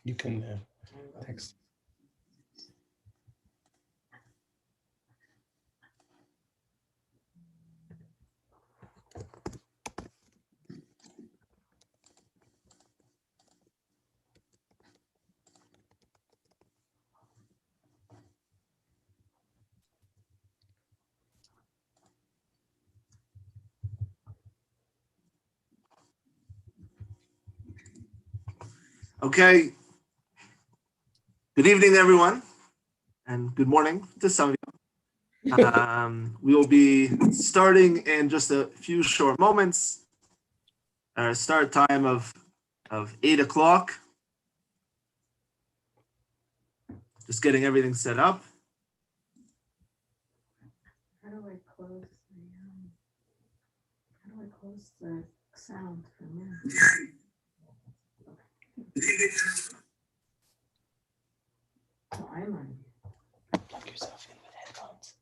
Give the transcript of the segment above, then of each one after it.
You can text. Okay. Good evening, everyone, and good morning to some of you. We will be starting in just a few short moments. Our start time of 8 o'clock. Just getting everything set up. How do I close the sound from there? Oh, I'm on. Plug yourself in with headphones.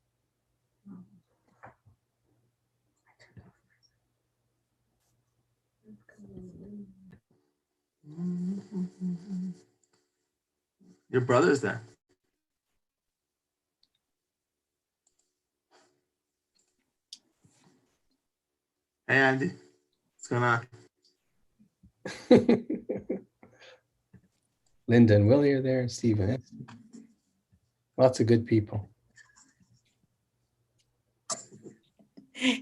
Your brother's there. Hey, Andy. What's going on? Linda and Willie are there, Stephen. Lots of good people.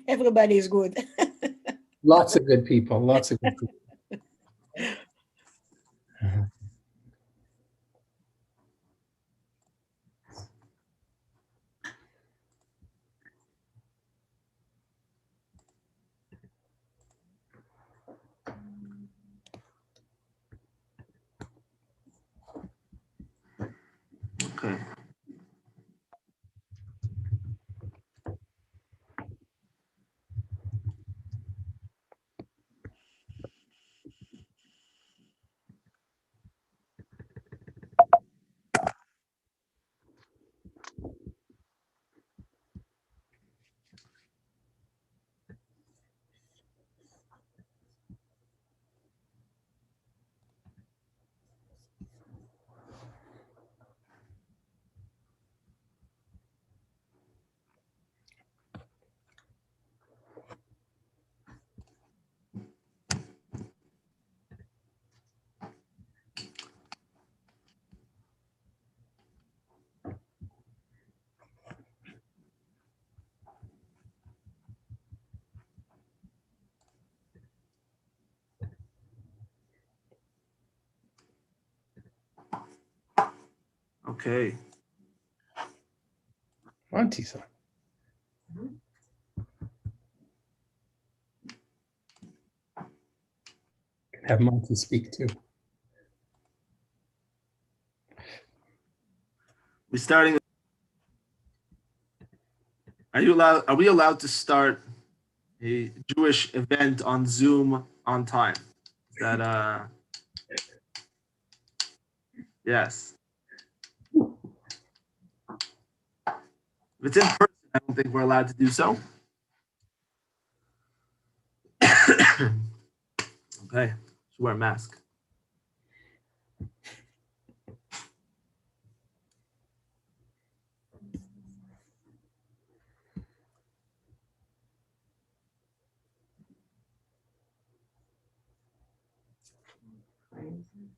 Everybody is good. Lots of good people. Lots of good people. Okay. Okay. Monty's on. Can have Monty speak too. We're starting. Are we allowed to start a Jewish event on Zoom on time? Is that yes. If it's in person, I don't think we're allowed to do so. Okay, should wear a mask.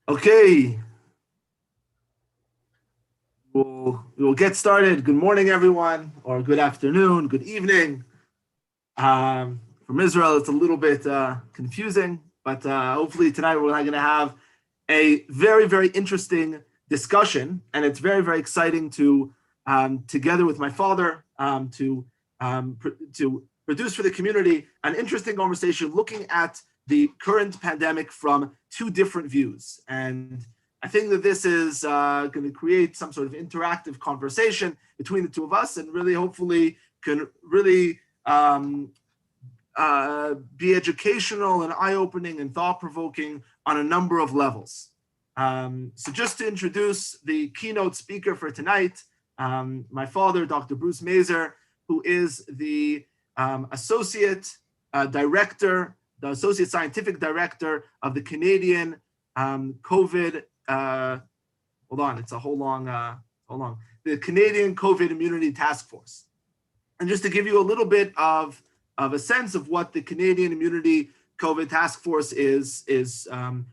Okay. We will get started. Good morning, everyone, or good afternoon, good evening. From Israel, it's a little bit confusing, but hopefully tonight we're going to have a very, very interesting discussion, and it's very, very exciting to, together with my father, to produce for the community an interesting conversation looking at the current pandemic from two different views. And I think that this is going to create some sort of interactive conversation between the two of us, and really, hopefully, can really be educational and eye-opening and thought-provoking on a number of levels. So just to introduce the keynote speaker for tonight, my father, Dr. Bruce Mazer, who is the Associate Scientific Director of the Canadian COVID, hold on, it's a whole long, the Canadian COVID Immunity Task Force. And just to give you a little bit of a sense of what the Canadian Immunity COVID Task Force is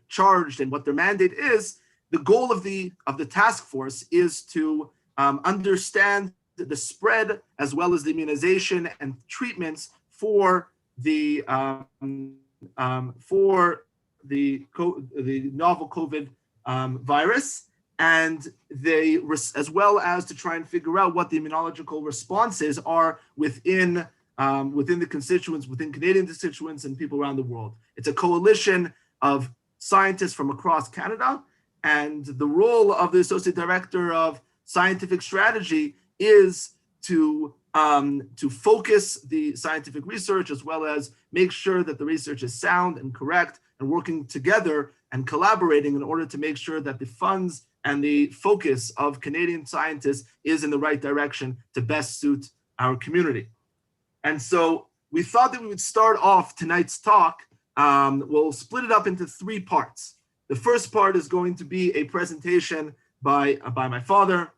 charged and what their mandate is, the goal of the task force is to understand the spread as well as the immunization and treatments for the novel COVID virus, and as well as to try and figure out what the immunological responses are within the constituents, within Canadian constituents and people around the world. It's a coalition of scientists from across Canada, and the role of the Associate Director of Scientific Strategy is to focus the scientific research as well as make sure that the research is sound and correct, and working together and collaborating in order to make sure that the funds and the focus of Canadian scientists is in the right direction to best suit our community. And so we thought that we would start off tonight's talk. We'll split it up into 3 parts. The first part is going to be a presentation by my father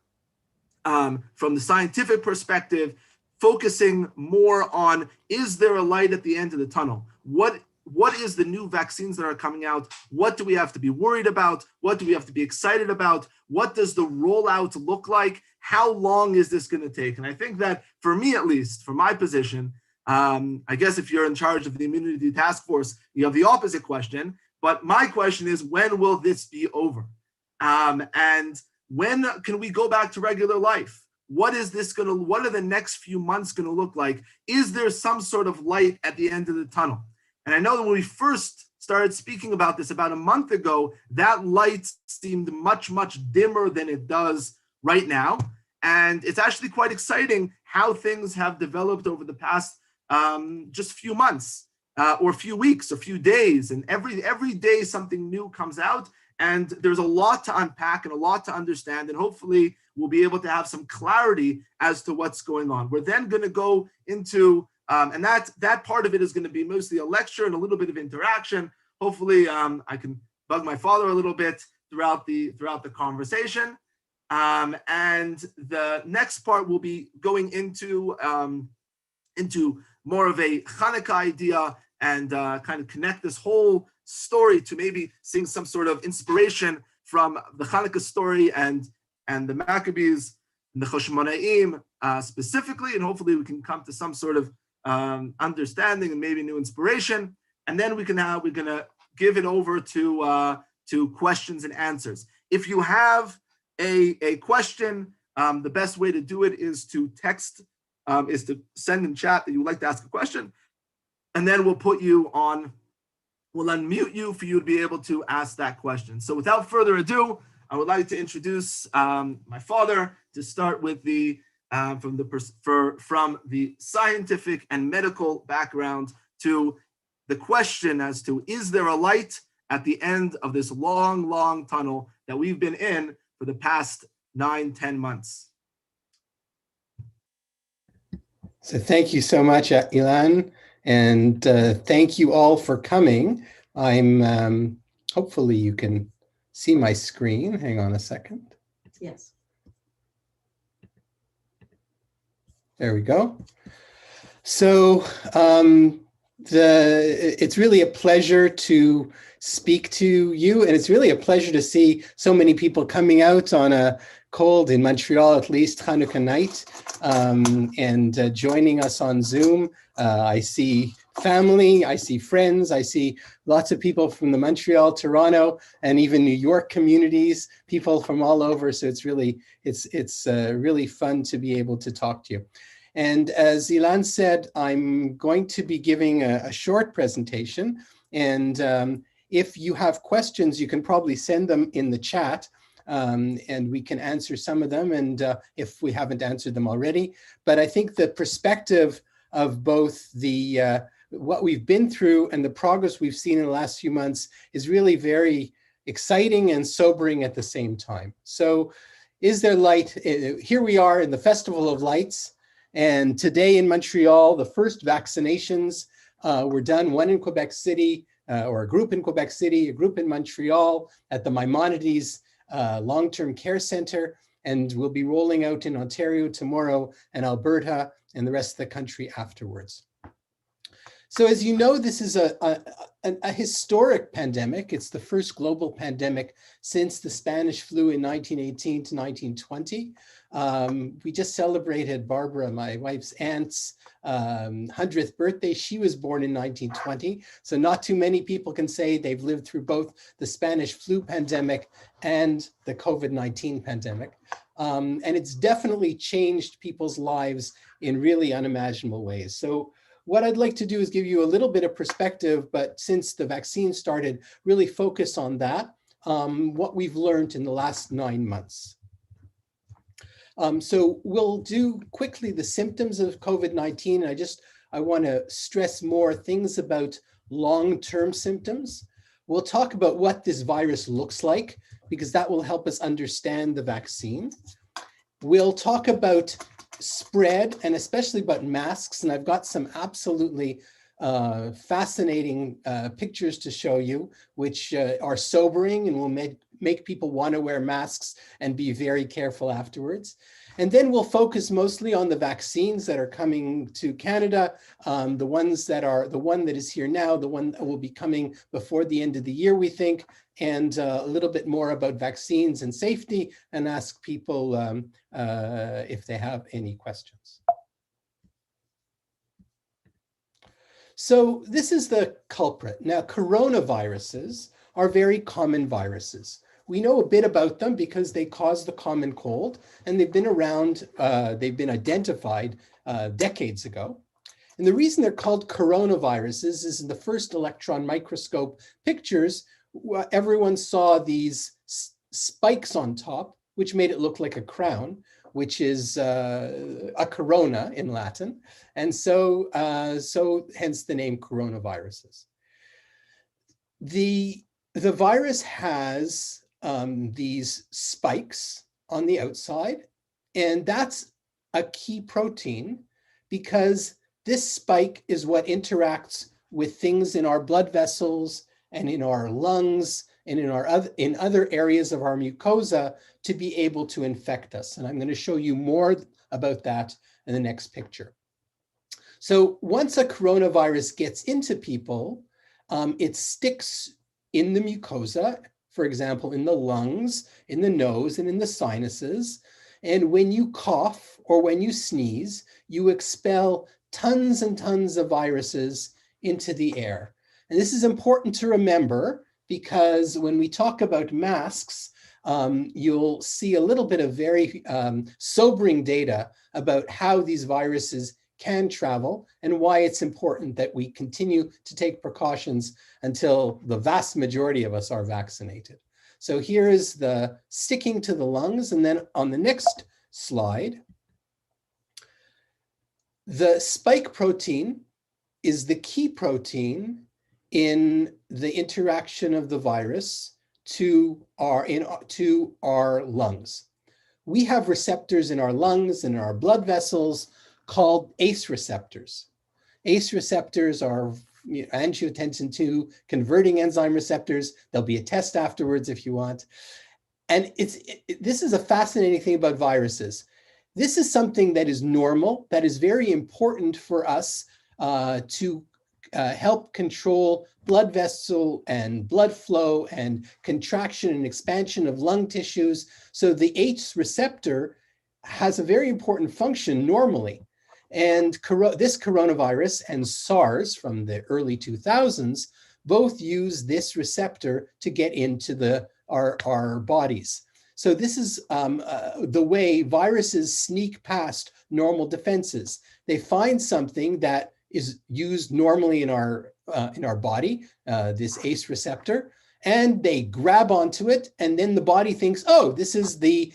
from the scientific perspective, focusing more on, is there a light at the end of the tunnel? What is the new vaccines that are coming out? What do we have to be worried about? What do we have to be excited about? What does the rollout look like? How long is this going to take? And I think that for me, at least, for my position, I guess if you're in charge of the immunity task force, you have the opposite question. But my question is, when will this be over? And when can we go back to regular life? What are the next few months going to look like? Is there some sort of light at the end of the tunnel? And I know that when we first started speaking about this about a month ago, that light seemed much, much dimmer than it does right now. And it's actually quite exciting how things have developed over the past just few months or few weeks or few days. And every day something new comes out, and there's a lot to unpack and a lot to understand. And hopefully we'll be able to have some clarity as to what's going on. We're then going to go into and that part of it is going to be mostly a lecture and a little bit of interaction. Hopefully, I can bug my father a little bit throughout the conversation. And the next part will be going into more of a Hanukkah idea and kind of connect this whole story to maybe seeing some sort of inspiration from the Hanukkah story and the Maccabees and the Choshmonaim specifically, and hopefully we can come to some sort of understanding and maybe new inspiration, and then we're gonna give it over to questions and answers. If you have a question, the best way to do it is to text, is to send in chat that you would like to ask a question, and then we'll unmute you for you to be able to ask that question. So without further ado, I would like to introduce my father to start with from the scientific and medical background to the question as to, is there a light at the end of this long, long tunnel that we've been in for the past 9-10 months? So thank you so much, Ilan, and thank you all for coming. I'm hopefully you can see my screen. Hang on a second. Yes. There we go. So it's really a pleasure to speak to you, and it's really a pleasure to see so many people coming out on a cold, in Montreal at least, Hanukkah night, and joining us on Zoom. I see family, I see friends, I see lots of people from the Montreal, Toronto, and even New York communities, people from all over. So it's really fun to be able to talk to you. And as Ilan said, I'm going to be giving a short presentation. And if you have questions, you can probably send them in the chat, and we can answer some of them, and if we haven't answered them already. But I think the perspective of both the what we've been through and the progress we've seen in the last few months is really very exciting and sobering at the same time. So is there light? Here we are in the Festival of Lights. And today in Montreal, the first vaccinations were done, one in Quebec City, or a group in Quebec City, a group in Montreal at the Maimonides Long-Term Care Center, and we'll be rolling out in Ontario tomorrow and Alberta and the rest of the country afterwards. So as you know, this is a historic pandemic. It's the first global pandemic since the Spanish flu in 1918 to 1920. We just celebrated Barbara, my wife's aunt's 100th birthday. She was born in 1920. So not too many people can say they've lived through both the Spanish flu pandemic and the COVID-19 pandemic. And it's definitely changed people's lives in really unimaginable ways. So what I'd like to do is give you a little bit of perspective, but since the vaccine started, really focus on that, what we've learned in the last 9 months. So we'll do quickly the symptoms of COVID-19. I want to stress more things about long-term symptoms. We'll talk about what this virus looks like, because that will help us understand the vaccine. We'll talk about spread, and especially about masks. And I've got some absolutely fascinating pictures to show you, which are sobering and will make people want to wear masks and be very careful afterwards. And then we'll focus mostly on the vaccines that are coming to Canada, the one that is here now, the one that will be coming before the end of the year, we think, and a little bit more about vaccines and safety, and ask people if they have any questions. So this is the culprit. Now, coronaviruses are very common viruses. We know a bit about them because they cause the common cold, and they've been around, they've been identified decades ago. And the reason they're called coronaviruses is in the first electron microscope pictures, everyone saw these spikes on top, which made it look like a crown, which is a corona in Latin. And so hence the name coronaviruses. The virus has these spikes on the outside, and that's a key protein because this spike is what interacts with things in our blood vessels and in our lungs and in other areas of our mucosa to be able to infect us. And I'm going to show you more about that in the next picture. So once a coronavirus gets into people, it sticks in the mucosa, for example, in the lungs, in the nose, and in the sinuses. And when you cough or when you sneeze, you expel tons and tons of viruses into the air. And this is important to remember because when we talk about masks, you'll see a little bit of very sobering data about how these viruses can travel and why it's important that we continue to take precautions until the vast majority of us are vaccinated. So here is the sticking to the lungs. And then on the next slide, the spike protein is the key protein in the interaction of the virus to our lungs. We have receptors in our lungs and in our blood vessels called ACE receptors. ACE receptors are angiotensin II converting enzyme receptors. There'll be a test afterwards if you want. And this is a fascinating thing about viruses. This is something that is normal, that is very important for us to help control blood vessel and blood flow and contraction and expansion of lung tissues. So the ACE receptor has a very important function normally. And this coronavirus and SARS from the early 2000s both use this receptor to get into our bodies. So this is the way viruses sneak past normal defenses. They find something that is used normally in our body, this ACE receptor, and they grab onto it, and then the body thinks, oh, this is the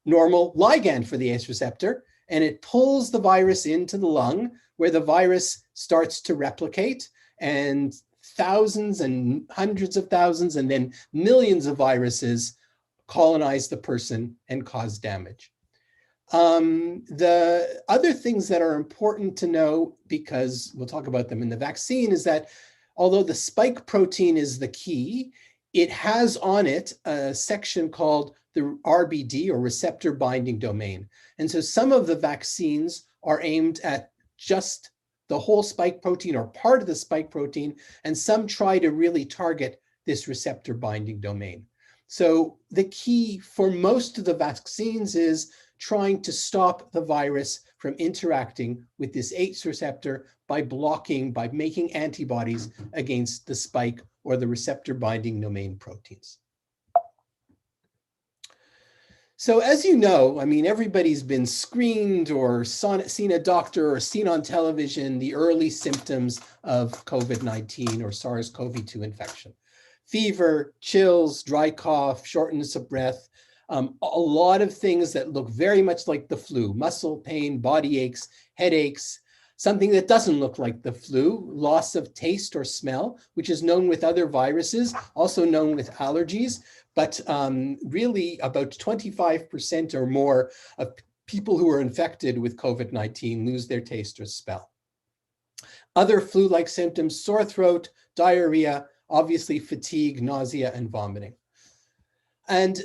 normal ligand for the ACE receptor, and it pulls the virus into the lung where the virus starts to replicate, and thousands and hundreds of thousands and then millions of viruses colonize the person and cause damage. The other things that are important to know, because we'll talk about them in the vaccine, is that although the spike protein is the key, it has on it a section called the RBD, or receptor binding domain. And so some of the vaccines are aimed at just the whole spike protein or part of the spike protein, and some try to really target this receptor binding domain. So the key for most of the vaccines is trying to stop the virus from interacting with this ACE receptor by making antibodies against the spike or the receptor binding domain proteins. So as you know, I mean, everybody's been screened or seen a doctor or seen on television the early symptoms of COVID-19 or SARS-CoV-2 infection. Fever, chills, dry cough, shortness of breath, a lot of things that look very much like the flu: muscle pain, body aches, headaches. Something that doesn't look like the flu: loss of taste or smell, which is known with other viruses, also known with allergies. But really about 25% or more of people who are infected with COVID-19 lose their taste or smell. Other flu-like symptoms: sore throat, diarrhea, obviously fatigue, nausea, and vomiting. And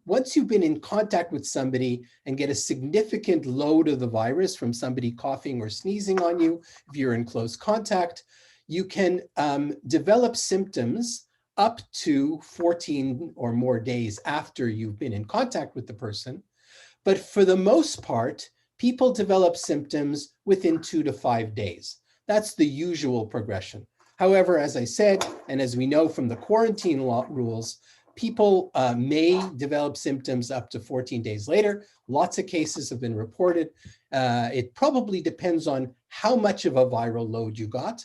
once you've been in contact with somebody and get a significant load of the virus from somebody coughing or sneezing on you, if you're in close contact, you can develop symptoms up to 14 or more days after you've been in contact with the person. But for the most part, people develop symptoms within 2 to 5 days. That's the usual progression. However, as I said, and as we know from the quarantine rules, people may develop symptoms up to 14 days later. Lots of cases have been reported. It probably depends on how much of a viral load you got.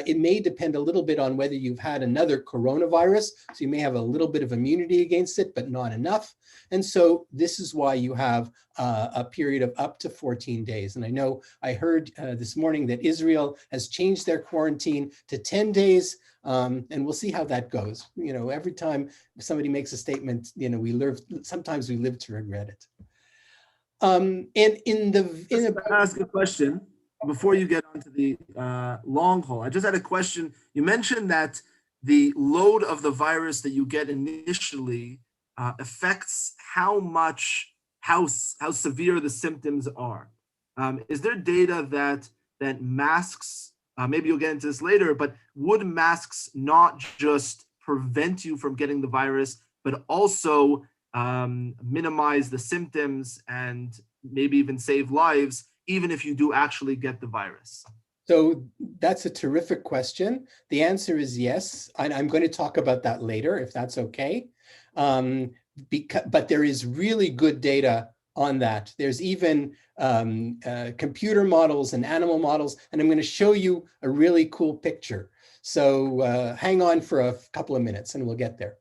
It may depend a little bit on whether you've had another coronavirus. So you may have a little bit of immunity against it, but not enough. And so this is why you have a period of up to 14 days. And I know I heard this morning that Israel has changed their quarantine to 10 days. And we'll see how that goes. You know, every time somebody makes a statement, you know, sometimes we live to regret it. And ask a question before you get onto the long haul. I just had a question. You mentioned that the load of the virus that you get initially affects how severe the symptoms are. Is there data that masks, maybe you'll get into this later, but would masks not just prevent you from getting the virus, but also minimize the symptoms and maybe even save lives, even if you do actually get the virus? So that's a terrific question. The answer is yes. And I'm going to talk about that later, if that's okay. But there is really good data on that. There's even computer models and animal models, and I'm going to show you a really cool picture. So hang on for a couple of minutes and we'll get there.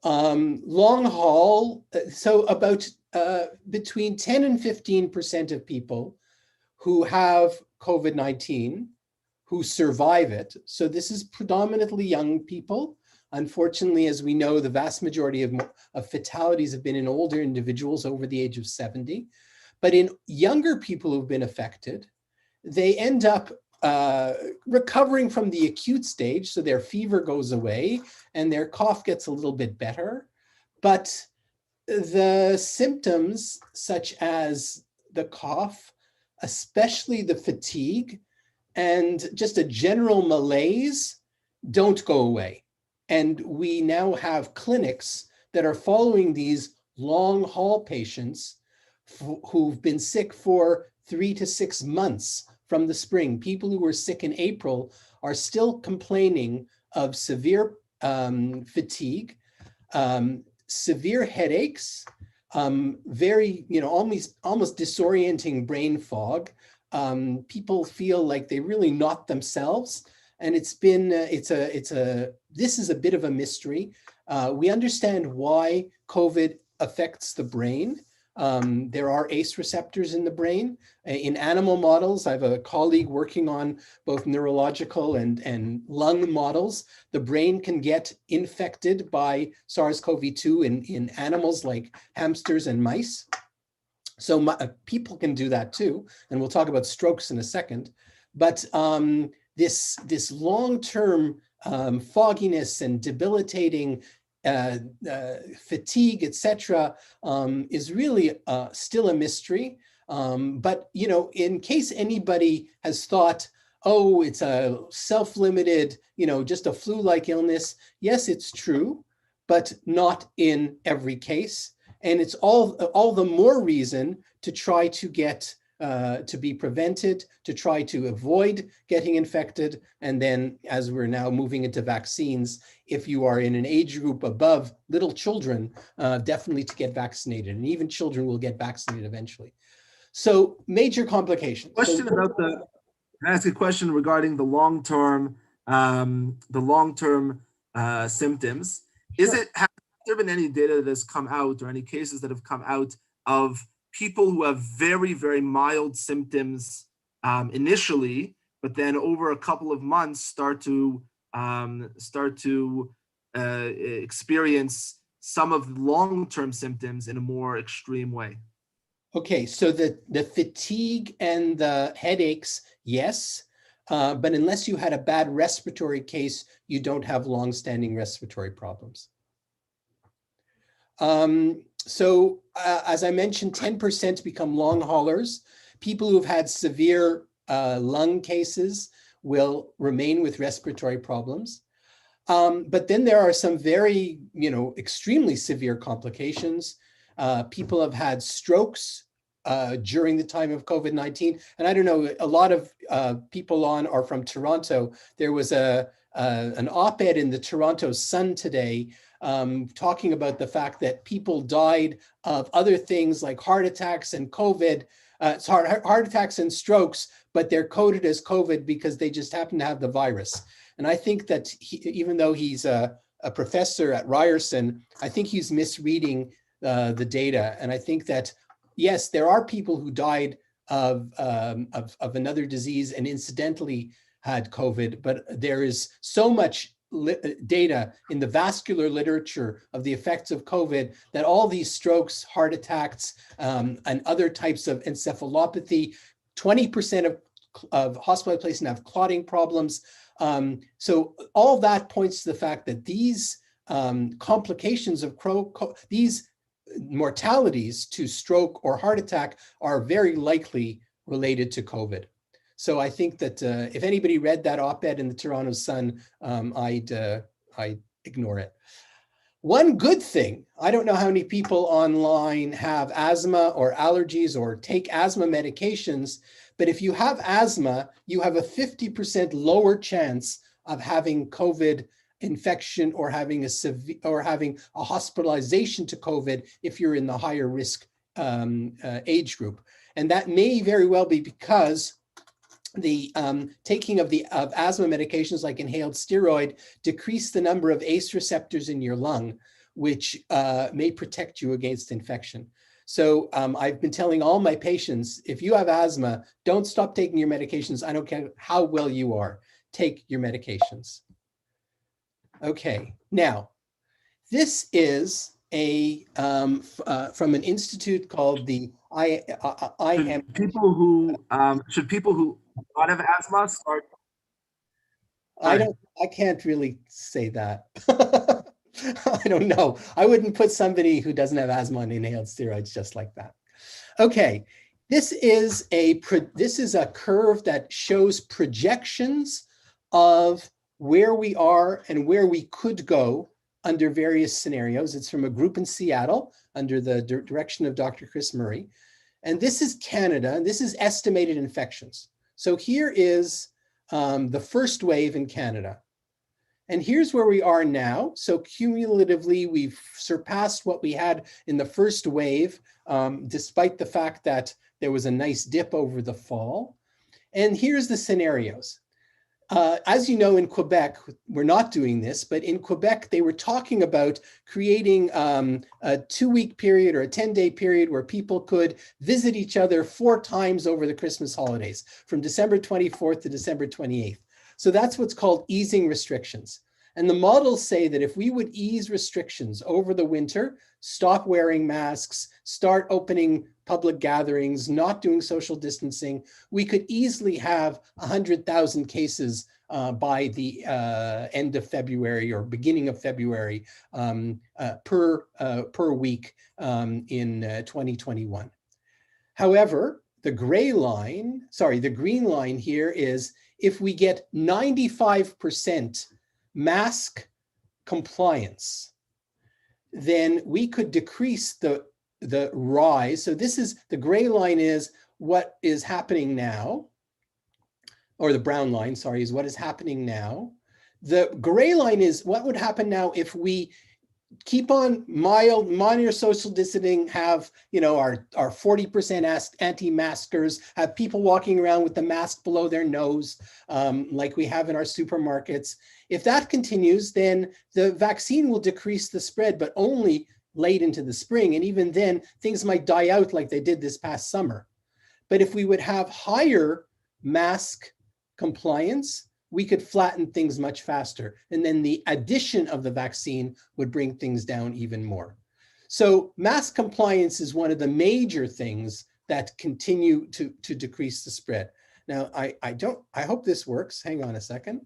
Long haul, so about between 10 and 15% of people who have COVID-19 who survive it. So this is predominantly young people. Unfortunately, as we know, the vast majority of fatalities have been in older individuals over the age of 70. But in younger people who've been affected, they end up recovering from the acute stage. So their fever goes away and their cough gets a little bit better. But the symptoms such as the cough, especially the fatigue, and just a general malaise don't go away. And we now have clinics that are following these long haul patients who've been sick for 3 to 6 months from the spring. People who were sick in April are still complaining of severe fatigue, severe headaches, very, almost disorienting brain fog. People feel like they really not themselves. And it's been, this is a bit of a mystery. We understand why COVID affects the brain. There are ACE receptors in the brain. In animal models, I have a colleague working on both neurological and lung models. The brain can get infected by SARS-CoV-2 in animals like hamsters and mice. So people can do that too, and we'll talk about strokes in a second. But this long-term fogginess and debilitating fatigue, etc., is really still a mystery. But in case anybody has thought, oh, it's a self-limited, just a flu-like illness, yes, it's true, but not in every case. And it's all the more reason to try to get to be prevented, to try to avoid getting infected. And then as we're now moving into vaccines, if you are in an age group above little children, definitely to get vaccinated. And even children will get vaccinated eventually. So major complications. Question about can I ask a question regarding the long-term symptoms? Sure. Has there been any data that has come out or any cases that have come out of people who have very, very mild symptoms initially, but then over a couple of months start to experience some of the long-term symptoms in a more extreme way? Okay, so the fatigue and the headaches, yes, but unless you had a bad respiratory case, you don't have long-standing respiratory problems. So as I mentioned, 10% become long haulers. People who've had severe lung cases will remain with respiratory problems. But then there are some very, extremely severe complications. People have had strokes during the time of COVID-19. And I don't know, a lot of people on are from Toronto. There was an op-ed in the Toronto Sun today talking about the fact that people died of other things like heart attacks and COVID, heart attacks and strokes, but they're coded as COVID because they just happen to have the virus. And I think that even though he's a professor at Ryerson, I think he's misreading the data. And I think that, yes, there are people who died of another disease and incidentally had COVID, but there is so much data in the vascular literature of the effects of COVID that all these strokes, heart attacks, and other types of encephalopathy, 20% of hospitalized patients have clotting problems. So all that points to the fact that these complications of these mortalities to stroke or heart attack are very likely related to COVID. So I think that if anybody read that op-ed in the Toronto Sun, I'd ignore it. One good thing, I don't know how many people online have asthma or allergies or take asthma medications, but if you have asthma, you have a 50% lower chance of having COVID infection or having a hospitalization to COVID if you're in the higher risk age group. And that may very well be because the taking of asthma medications like inhaled steroid decrease the number of ACE receptors in your lung, which may protect you against infection. So I've been telling all my patients, if you have asthma, don't stop taking your medications. I don't care how well you are, take your medications. Okay, now, this is from an institute called the IM. Should people who not have asthma start? I can't really say that. I don't know. I wouldn't put somebody who doesn't have asthma on inhaled steroids just like that. Okay, this is a curve that shows projections of where we are and where we could go under various scenarios. It's from a group in Seattle under the direction of Dr. Chris Murray. And this is Canada, and this is estimated infections. So here is the first wave in Canada. And here's where we are now. So cumulatively, we've surpassed what we had in the first wave, despite the fact that there was a nice dip over the fall. And here's the scenarios. As you know, in Quebec, we're not doing this, but in Quebec, they were talking about creating a 2-week period or a 10-day period where people could visit each other 4 times over the Christmas holidays, from December 24th to December 28th. So that's what's called easing restrictions. And the models say that if we would ease restrictions over the winter, stop wearing masks, start opening public gatherings, not doing social distancing, we could easily have 100,000 cases by the end of February or beginning of February per week in 2021. However, the green line here is if we get 95% mask compliance, then we could decrease the rise. So this is, the gray line is what is happening now, or the brown line, sorry, is what is happening now. The gray line is what would happen now if we keep on minor social distancing, have, you know, our 40% anti-maskers, have people walking around with the mask below their nose, like we have in our supermarkets. If that continues, then the vaccine will decrease the spread, but only late into the spring. And even then, things might die out like they did this past summer. But if we would have higher mask compliance, we could flatten things much faster. And then the addition of the vaccine would bring things down even more. So mask compliance is one of the major things that continue to decrease the spread. Now, I hope this works. Hang on a second.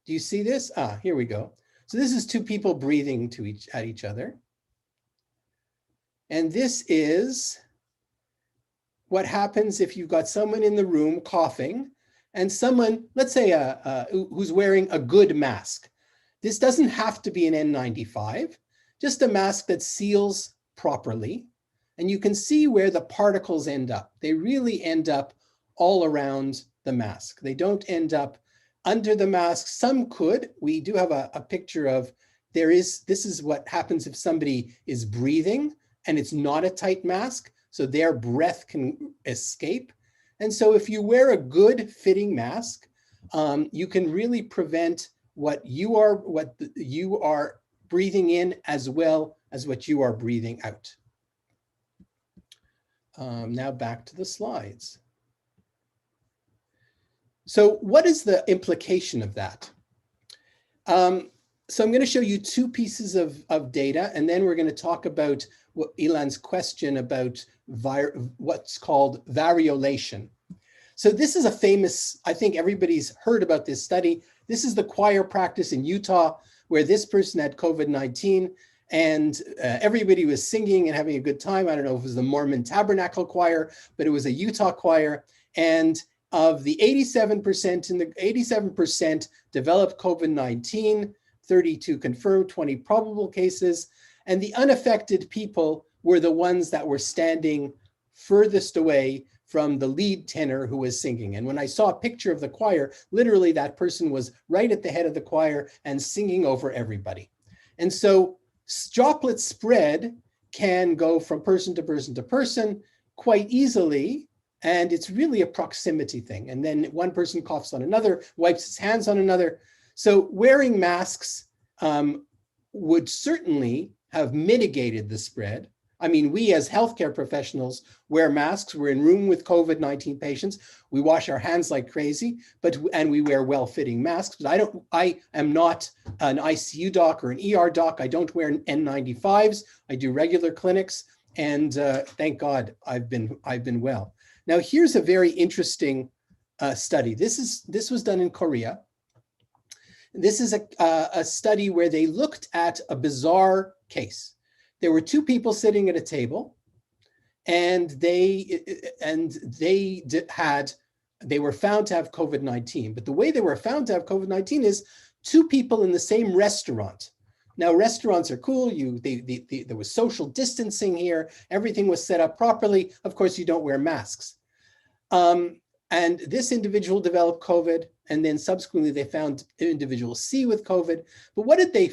Do you see this? Here we go. So this is two people breathing at each other. And this is what happens if you've got someone in the room coughing and someone, let's say who's wearing a good mask. This doesn't have to be an N95, just a mask that seals properly. And you can see where the particles end up. They really end up all around the mask. They don't end up under the mask. Some could. We do have a picture of, this is what happens if somebody is breathing and it's not a tight mask, so their breath can escape. And so if you wear a good fitting mask, you can really prevent what you are breathing in as well as what you are breathing out. Now back to the slides. So what is the implication of that? So I'm going to show you two pieces of data, and then we're going to talk about Ilan's question about what's called variolation. So this is a famous, I think everybody's heard about this study. This is the choir practice in Utah, where this person had COVID-19 and everybody was singing and having a good time. I don't know if it was the Mormon Tabernacle Choir, but it was a Utah choir. And of the 87% developed COVID-19, 32 confirmed, 20 probable cases. And the unaffected people were the ones that were standing furthest away from the lead tenor who was singing. And when I saw a picture of the choir, literally that person was right at the head of the choir and singing over everybody. And so droplet spread can go from person to person to person quite easily. And it's really a proximity thing. And then one person coughs on another, wipes his hands on another. So wearing masks would certainly have mitigated the spread. I mean, we as healthcare professionals wear masks. We're in room with COVID-19 patients. We wash our hands like crazy, and we wear well-fitting masks. But I am not an ICU doc or an ER doc. I don't wear N95s. I do regular clinics, and thank God I've been well. Now, here's a very interesting study. This was done in Korea. This is a study where they looked at a bizarre case. There were two people sitting at a table, and they were found to have COVID-19. But the way they were found to have COVID-19 is two people in the same restaurant. Now, restaurants are cool. There was social distancing here. Everything was set up properly. Of course, you don't wear masks. And this individual developed COVID, and then subsequently they found individual C with COVID. But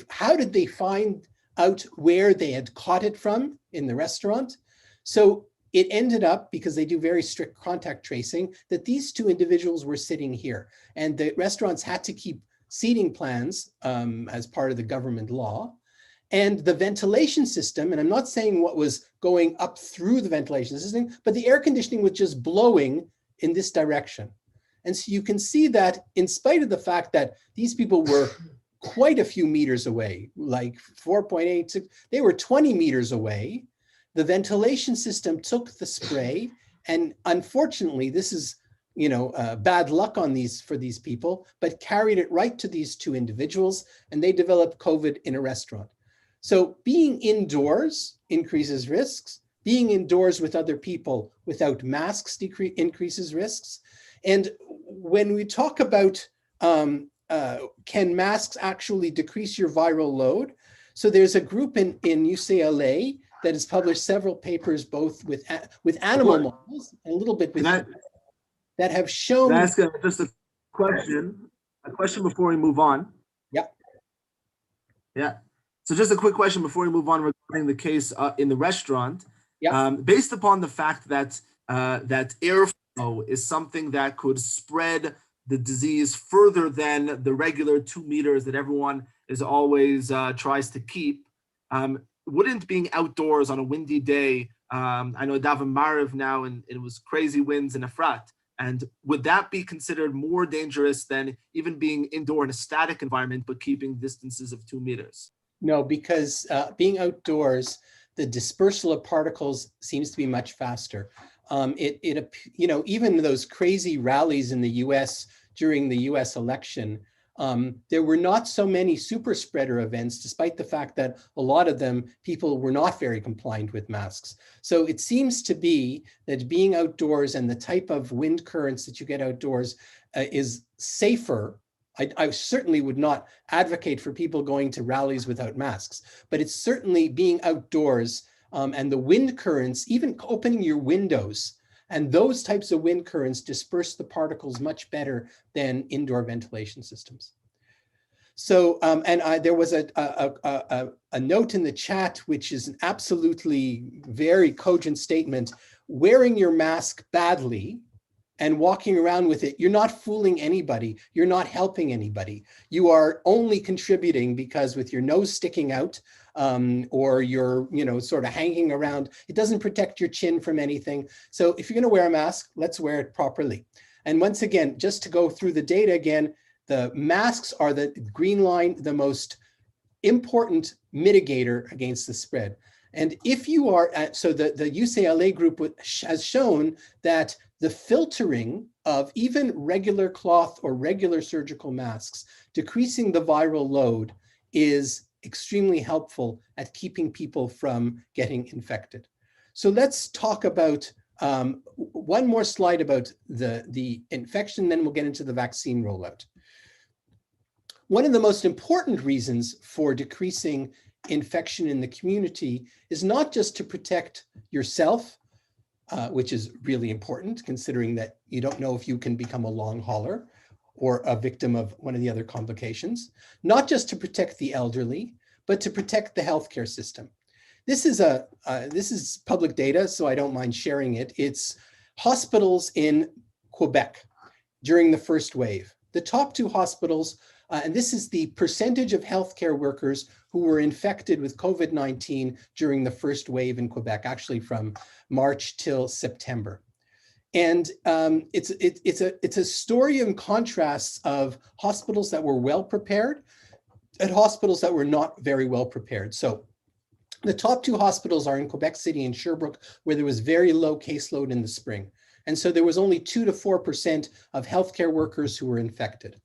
how did they find out where they had caught it from in the restaurant? So it ended up, because they do very strict contact tracing, that these two individuals were sitting here, and the restaurants had to keep seating plans as part of the government law. And the ventilation system, and I'm not saying what was going up through the ventilation system, but the air conditioning was just blowing in this direction. And so you can see that in spite of the fact that these people were quite a few meters away, like 4.86, they were 20 meters away. The ventilation system took the spray, and unfortunately, this is bad luck for these people, but carried it right to these two individuals, and they developed COVID in a restaurant. So being indoors increases risks. Being indoors with other people without masks increases risks. And when we talk about can masks actually decrease your viral load? So there's a group in UCLA that has published several papers, both with animal models and a little bit with that have shown. Can I ask just a question before we move on? Yeah. Yeah. So just a quick question before we move on regarding the case in the restaurant. Yeah. Based upon the fact that that airflow is something that could spread the disease further than the regular 2 meters that everyone is always tries to keep, wouldn't being outdoors on a windy day, I know Davin Mariv now, and it was crazy winds in Efrat, and would that be considered more dangerous than even being indoor in a static environment, but keeping distances of 2 meters? No, because being outdoors, the dispersal of particles seems to be much faster. Even those crazy rallies in the US during the US election, there were not so many super spreader events, despite the fact that a lot of them, people were not very compliant with masks. So it seems to be that being outdoors and the type of wind currents that you get outdoors is safer. I certainly would not advocate for people going to rallies without masks, but it's certainly being outdoors and the wind currents, even opening your windows, and those types of wind currents disperse the particles much better than indoor ventilation systems. So, there was a note in the chat, which is an absolutely very cogent statement: wearing your mask badly and walking around with it, you're not fooling anybody. You're not helping anybody. You are only contributing because with your nose sticking out or you're, sort of hanging around, it doesn't protect your chin from anything. So if you're going to wear a mask, let's wear it properly. And once again, just to go through the data again, the masks are the green line, the most important mitigator against the spread. And if you are, so the UCLA group has shown that the filtering of even regular cloth or regular surgical masks, decreasing the viral load, is extremely helpful at keeping people from getting infected. So let's talk about one more slide about the infection, then we'll get into the vaccine rollout. One of the most important reasons for decreasing infection in the community is not just to protect yourself, which is really important considering that you don't know if you can become a long hauler or a victim of one of the other complications, not just to protect the elderly, but to protect the healthcare system. This is public data, so I don't mind sharing it. It's hospitals in Quebec during the first wave. The top two hospitals, and this is the percentage of healthcare workers who were infected with COVID-19 during the first wave in Quebec, actually from March till September. And it's a story and contrasts of hospitals that were well prepared and hospitals that were not very well prepared. So the top two hospitals are in Quebec City and Sherbrooke, where there was very low caseload in the spring. And so there was only 2 to 4% of healthcare workers who were infected.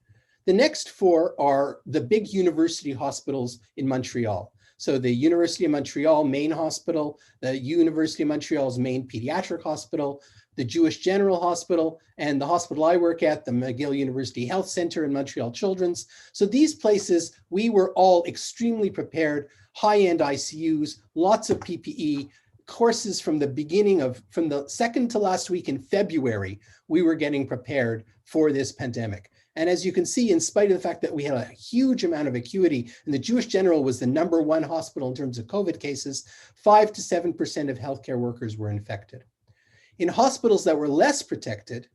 The next four are the big university hospitals in Montreal. So the University of Montreal main hospital, the University of Montreal's main pediatric hospital, the Jewish General Hospital, and the hospital I work at, the McGill University Health Center and Montreal Children's. So these places, we were all extremely prepared, high-end ICUs, lots of PPE, courses from the second to last week in February, we were getting prepared for this pandemic. And as you can see, in spite of the fact that we had a huge amount of acuity, and the Jewish General was the #1 hospital in terms of COVID cases, 5 to 7% of healthcare workers were infected. In hospitals that were less protected,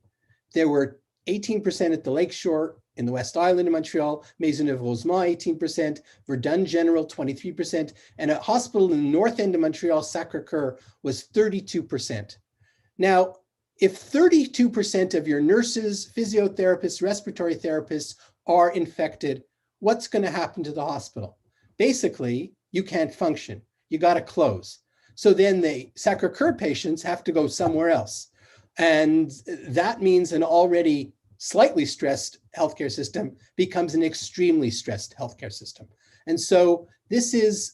there were 18% at the Lakeshore in the West Island in Montreal, Maisonneuve-Rosemont 18%, Verdun General 23%, and a hospital in the north end of Montreal, Sacré-Cœur, was 32%. Now, if 32% of your nurses, physiotherapists, respiratory therapists are infected, what's going to happen to the hospital? Basically, you can't function. You got to close. So then the Sacré-Cœur patients have to go somewhere else. And that means an already slightly stressed healthcare system becomes an extremely stressed healthcare system. And so this is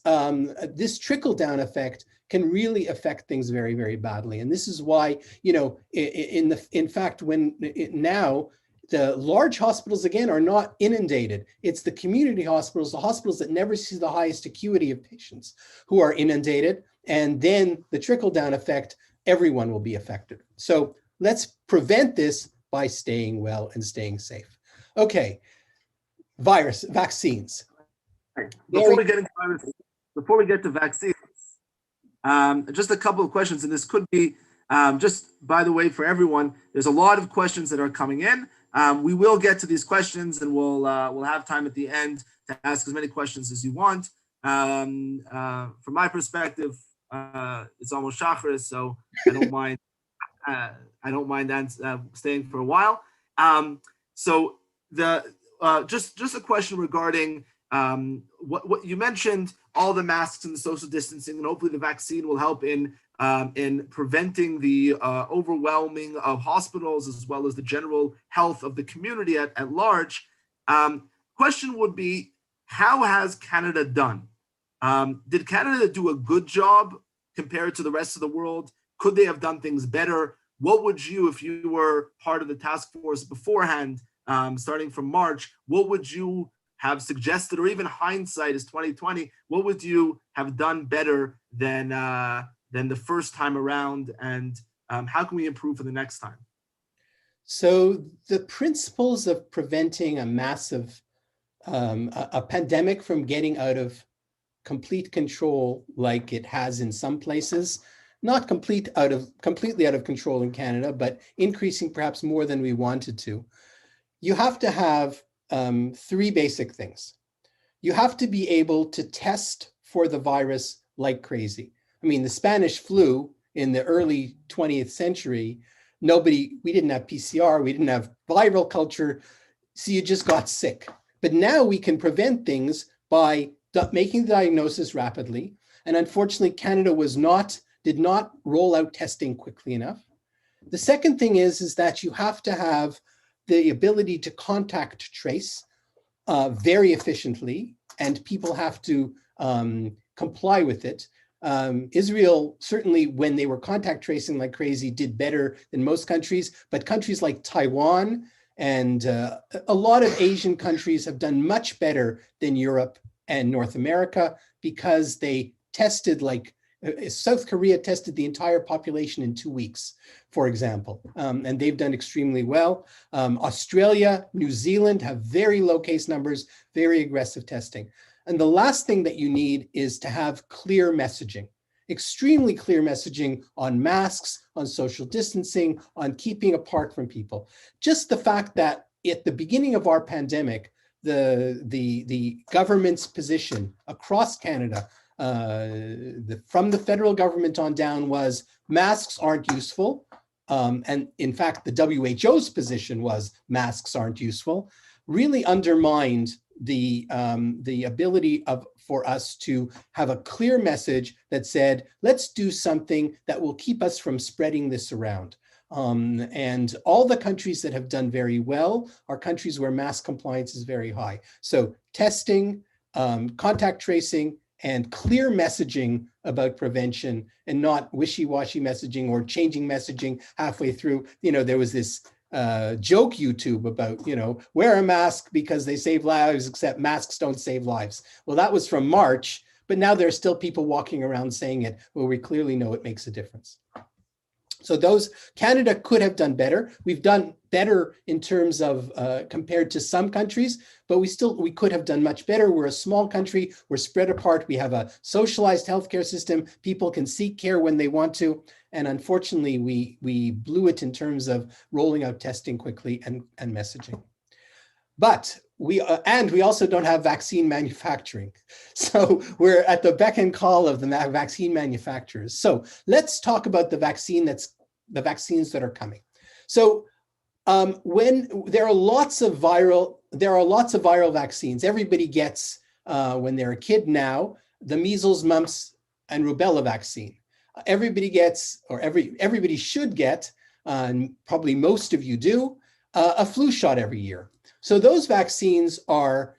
this trickle-down effect can really affect things very, very badly. And this is why, you know, in fact, now the large hospitals again are not inundated. It's the community hospitals, the hospitals that never see the highest acuity of patients, who are inundated. And then the trickle-down effect, everyone will be affected. So let's prevent this by staying well and staying safe. Okay, vaccines. Before we get into viruses, before we get to vaccines, just a couple of questions, and this could be just by the way for everyone. There's a lot of questions that are coming in. We will get to these questions, and we'll have time at the end to ask as many questions as you want. From my perspective, it's almost Shacharis, so I don't mind. I don't mind staying for a while. So just a question regarding what you mentioned, all the masks and the social distancing, and hopefully the vaccine will help in preventing the overwhelming of hospitals as well as the general health of the community at large. Question would be, how has Canada done? Did Canada do a good job compared to the rest of the world? Could they have done things better? What would you, if you were part of the task force beforehand, starting from March, what would you have suggested, or even hindsight is 2020, what would you have done better than the first time around, and how can we improve for the next time? So the principles of preventing a massive a pandemic from getting out of complete control, like it has in some places, not completely out of control in Canada, but increasing perhaps more than we wanted to. You have to have three basic things. You have to be able to test for the virus like crazy. I mean, the Spanish flu in the early 20th century, we didn't have PCR, we didn't have viral culture, so you just got sick. But now we can prevent things by making the diagnosis rapidly. And unfortunately, Canada did not roll out testing quickly enough. The second thing is that you have to have the ability to contact trace very efficiently, and people have to comply with it. Israel, certainly when they were contact tracing like crazy, did better than most countries, but countries like Taiwan and a lot of Asian countries have done much better than Europe and North America, because they tested South Korea tested the entire population in 2 weeks, for example, and they've done extremely well. Australia, New Zealand have very low case numbers, very aggressive testing. And the last thing that you need is to have clear messaging, extremely clear messaging on masks, on social distancing, on keeping apart from people. Just the fact that at the beginning of our pandemic, the government's position across Canada, from the federal government on down, was masks aren't useful. And in fact, the WHO's position was masks aren't useful, really undermined the ability for us to have a clear message that said, let's do something that will keep us from spreading this around. And all the countries that have done very well are countries where mask compliance is very high. So testing, contact tracing, and clear messaging about prevention, and not wishy-washy messaging or changing messaging halfway through. You know, there was this joke YouTube about, wear a mask because they save lives, except masks don't save lives. Well, that was from March, but now there are still people walking around saying it, where we clearly know it makes a difference. So Canada could have done better. We've done better in terms of compared to some countries, but we could have done much better. We're a small country. We're spread apart. We have a socialized healthcare system. People can seek care when they want to. And unfortunately, we blew it in terms of rolling out testing quickly and messaging. But we also don't have vaccine manufacturing. So we're at the beck and call of the vaccine manufacturers. So let's talk about the vaccines that are coming. So when there are lots of viral vaccines. Everybody gets, when they're a kid now, the measles, mumps, and rubella vaccine. everybody gets, or everybody should get, and probably most of you do, a flu shot every year. So those vaccines are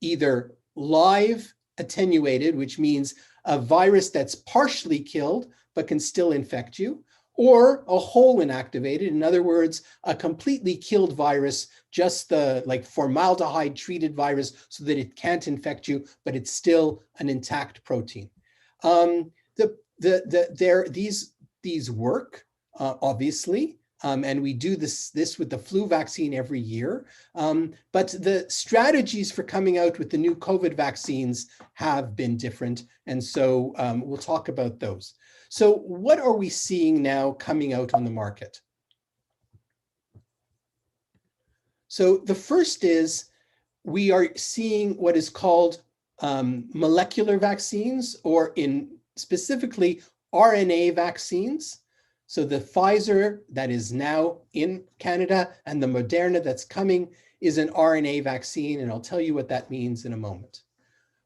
either live attenuated, which means a virus that's partially killed but can still infect you, or a whole inactivated, in other words, a completely killed virus, just the like formaldehyde treated virus so that it can't infect you, but it's still an intact protein. These work, obviously, and we do this with the flu vaccine every year. But the strategies for coming out with the new COVID vaccines have been different. And so we'll talk about those. So what are we seeing now coming out on the market? So the first is we are seeing what is called molecular vaccines, or in specifically RNA vaccines. So the Pfizer that is now in Canada and the Moderna that's coming is an RNA vaccine, and I'll tell you what that means in a moment.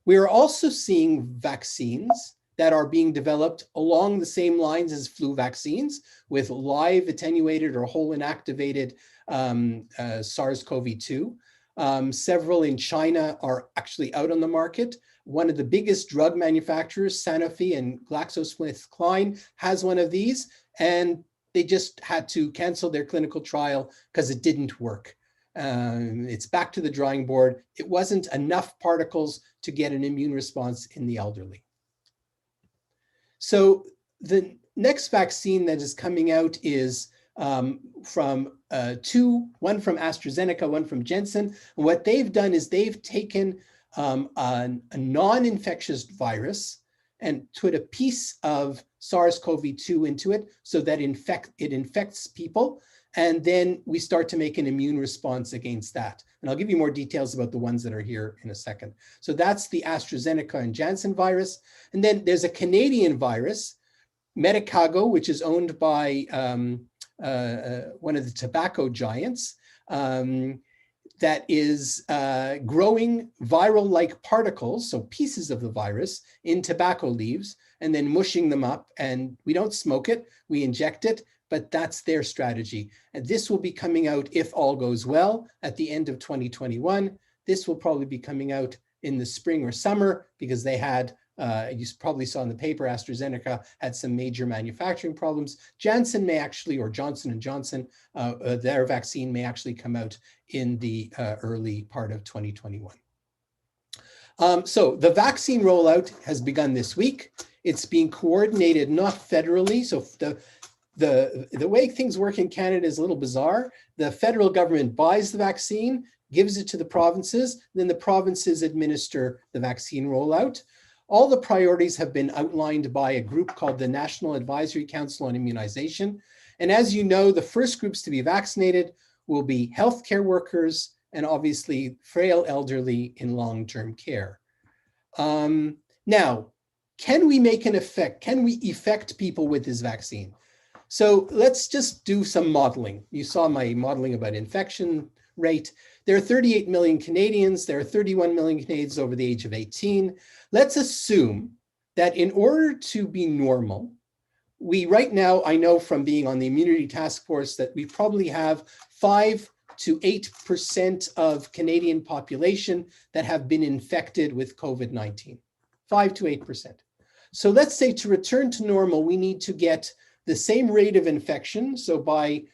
We are also seeing vaccines that are being developed along the same lines as flu vaccines, with live attenuated or whole inactivated SARS-CoV-2. Several in China are actually out on the market. One of the biggest drug manufacturers, Sanofi and GlaxoSmithKline, has one of these, and they just had to cancel their clinical trial because it didn't work. It's back to the drawing board. It wasn't enough particles to get an immune response in the elderly. So the next vaccine that is coming out is from one from AstraZeneca, one from Janssen. And what they've done is they've taken a non-infectious virus and put a piece of SARS-CoV-2 into it so that it infects people. And then we start to make an immune response against that. And I'll give you more details about the ones that are here in a second. So that's the AstraZeneca and Janssen virus. And then there's a Canadian virus, Medicago, which is owned by one of the tobacco giants, that is growing viral-like particles, so pieces of the virus, in tobacco leaves, and then mushing them up. And we don't smoke it, we inject it, but that's their strategy. And this will be coming out, if all goes well, at the end of 2021. This will probably be coming out in the spring or summer, because they had, you probably saw in the paper, AstraZeneca had some major manufacturing problems. Janssen may actually, or Johnson & Johnson, their vaccine may actually come out in the early part of 2021. So the vaccine rollout has begun this week. It's being coordinated not federally. So the way things work in Canada is a little bizarre. The federal government buys the vaccine, gives it to the provinces, then the provinces administer the vaccine rollout. All the priorities have been outlined by a group called the National Advisory Council on Immunization. And as you know, the first groups to be vaccinated will be healthcare workers and obviously frail elderly in long-term care. Now, can we make an effect? Can we affect people with this vaccine? So let's just do some modeling. You saw my modeling about infection rate. There are 38 million Canadians. There are 31 million Canadians over the age of 18. Let's assume that in order to be normal, we right now, I know from being on the immunity task force that we probably have 5 to 8% of Canadian population that have been infected with COVID-19, 5 to 8%. So let's say to return to normal, we need to get the same rate of infection. So by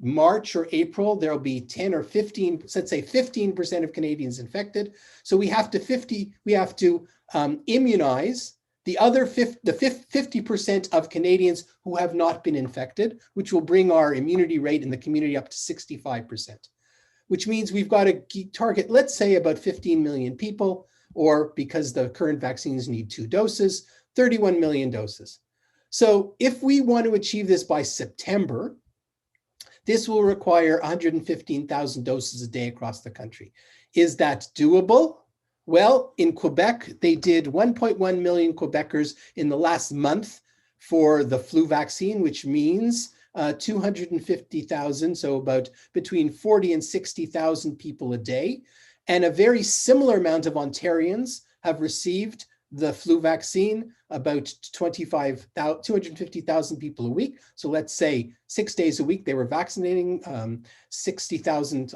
March or April, there'll be 10 or 15, let's say 15% of Canadians infected. So we have to immunize the other 50% of Canadians who have not been infected, which will bring our immunity rate in the community up to 65%, which means we've got to target, let's say, about 15 million people, or because the current vaccines need 2 doses, 31 million doses. So if we want to achieve this by September, this will require 115,000 doses a day across the country. Is that doable? Well, in Quebec, they did 1.1 million Quebecers in the last month for the flu vaccine, which means 250,000, so about between 40 and 60,000 people a day. And a very similar amount of Ontarians have received the flu vaccine, about 250,000 people a week. So let's say 6 days a week, they were vaccinating 60,000,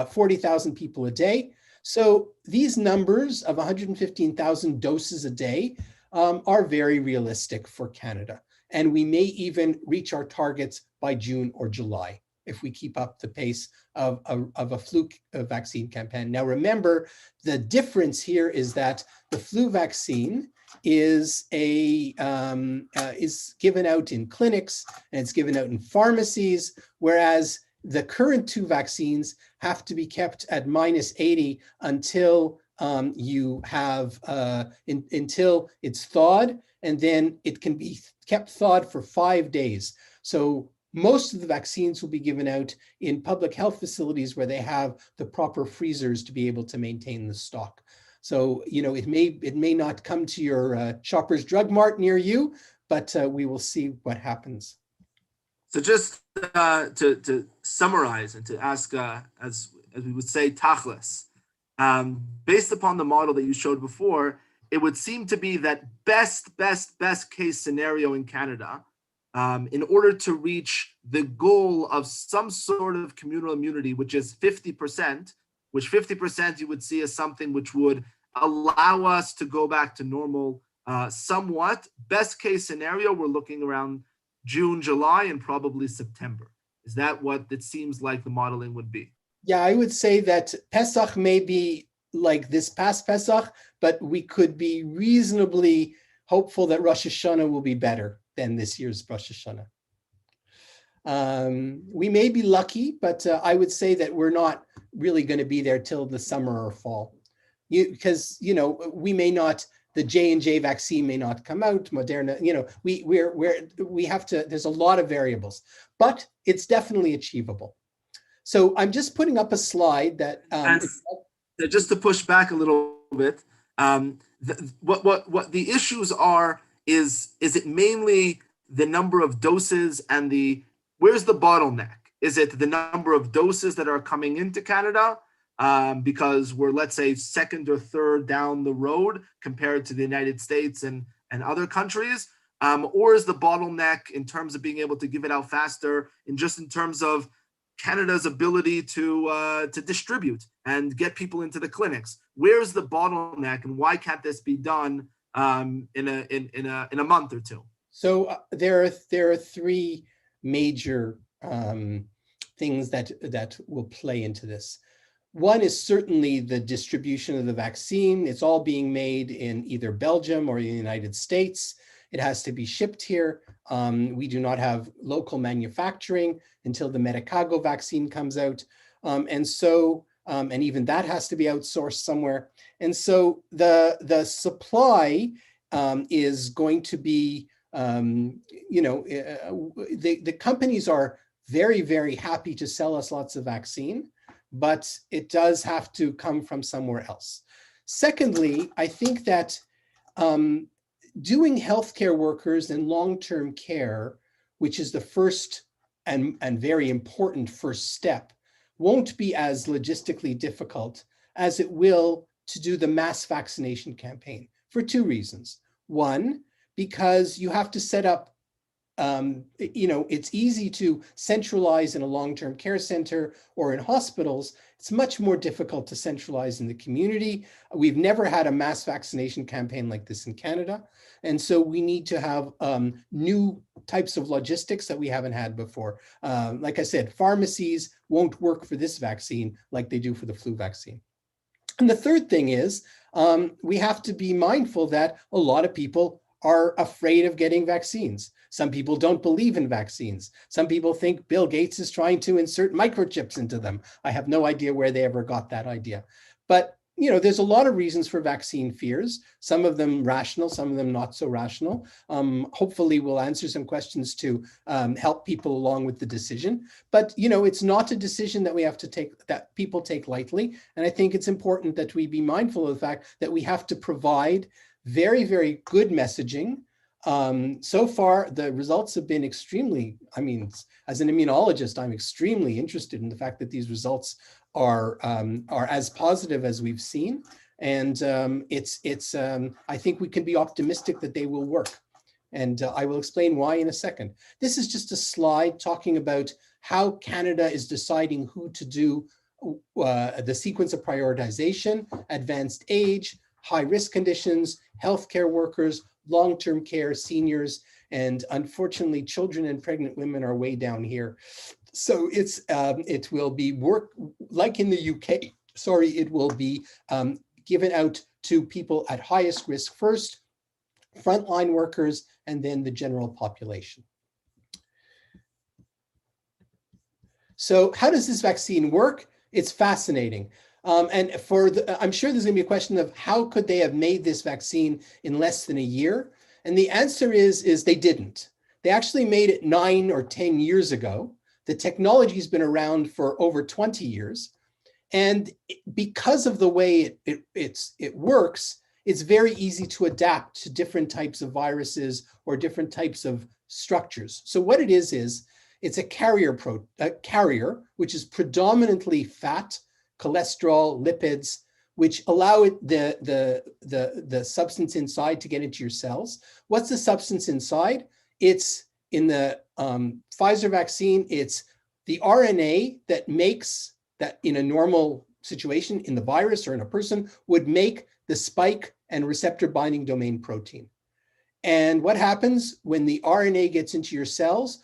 40,000 people a day. So these numbers of 115,000 doses a day are very realistic for Canada. And we may even reach our targets by June or July if we keep up the pace of a flu vaccine campaign. Now, remember, the difference here is that the flu vaccine is given out in clinics and it's given out in pharmacies, whereas the current two vaccines have to be kept at -80 until you have until it's thawed, and then it can be kept thawed for 5 days. So most of the vaccines will be given out in public health facilities where they have the proper freezers to be able to maintain the stock. So, you know, it may not come to your Shoppers Drug Mart near you, but we will see what happens. So just to summarize and to ask, as we would say, tachlis, based upon the model that you showed before, it would seem to be that best case scenario in Canada, in order to reach the goal of some sort of communal immunity, which is 50%, which 50% you would see as something which would allow us to go back to normal somewhat. Best case scenario, we're looking around June, July, and probably September. Is that what it seems like the modeling would be? Yeah, I would say that Pesach may be like this past Pesach, but we could be reasonably hopeful that Rosh Hashanah will be better than this year's Rosh Hashanah. We may be lucky, but I would say that we're not really going to be there till the summer or fall. Because, you know, we may not, the J&J vaccine may not come out, Moderna, you know, we have to, there's a lot of variables, but it's definitely achievable. So I'm just putting up a slide that just to push back a little bit, what the issues are is it mainly the number of doses and where's the bottleneck? Is it the number of doses that are coming into Canada because we're, let's say, second or third down the road compared to the United States and other countries? Or is the bottleneck in terms of being able to give it out faster and just in terms of Canada's ability to distribute and get people into the clinics? Where's the bottleneck, and why can't this be done in a month or two? So there are three major things that will play into this. One is certainly the distribution of the vaccine. It's all being made in either Belgium or the United States. It has to be shipped here. We do not have local manufacturing until the Medicago vaccine comes out. And even that has to be outsourced somewhere. And so the supply is going to be, the companies are very, very happy to sell us lots of vaccine, but it does have to come from somewhere else. Secondly, I think that doing healthcare workers and long-term care, which is the first and very important first step, won't be as logistically difficult as it will to do the mass vaccination campaign for two reasons. One, because you have to set up, it's easy to centralize in a long-term care center or in hospitals. It's much more difficult to centralize in the community. We've never had a mass vaccination campaign like this in Canada. And so we need to have new types of logistics that we haven't had before. Like I said, pharmacies won't work for this vaccine like they do for the flu vaccine. And the third thing is we have to be mindful that a lot of people are afraid of getting vaccines. Some people don't believe in vaccines. Some people think Bill Gates is trying to insert microchips into them. I have no idea where they ever got that idea. But there's a lot of reasons for vaccine fears, some of them rational, some of them not so rational. Hopefully we'll answer some questions to help people along with the decision. But, it's not a decision that we have to take, that people take lightly. And I think it's important that we be mindful of the fact that we have to provide very, very good messaging. So far, the results have been extremely, as an immunologist, I'm extremely interested in the fact that these results are as positive as we've seen. And I think we can be optimistic that they will work. And I will explain why in a second. This is just a slide talking about how Canada is deciding who to do the sequence of prioritization, advanced age, high risk conditions, healthcare workers, long-term care, seniors, and unfortunately, children and pregnant women are way down here. So it will be work like in the UK. Sorry, it will be given out to people at highest risk first, frontline workers, and then the general population. So how does this vaccine work? It's fascinating. And I'm sure there's going to be a question of how could they have made this vaccine in less than a year? And the answer is they didn't. They actually made it 9 or 10 years ago. The technology's been around for over 20 years. And because of the way it works, it's very easy to adapt to different types of viruses or different types of structures. So what it is it's a carrier, which is predominantly fat, cholesterol, lipids, which allow the substance inside to get into your cells. What's the substance inside? It's in the Pfizer vaccine, it's the RNA that makes that in a normal situation in the virus or in a person would make the spike and receptor binding domain protein. And what happens when the RNA gets into your cells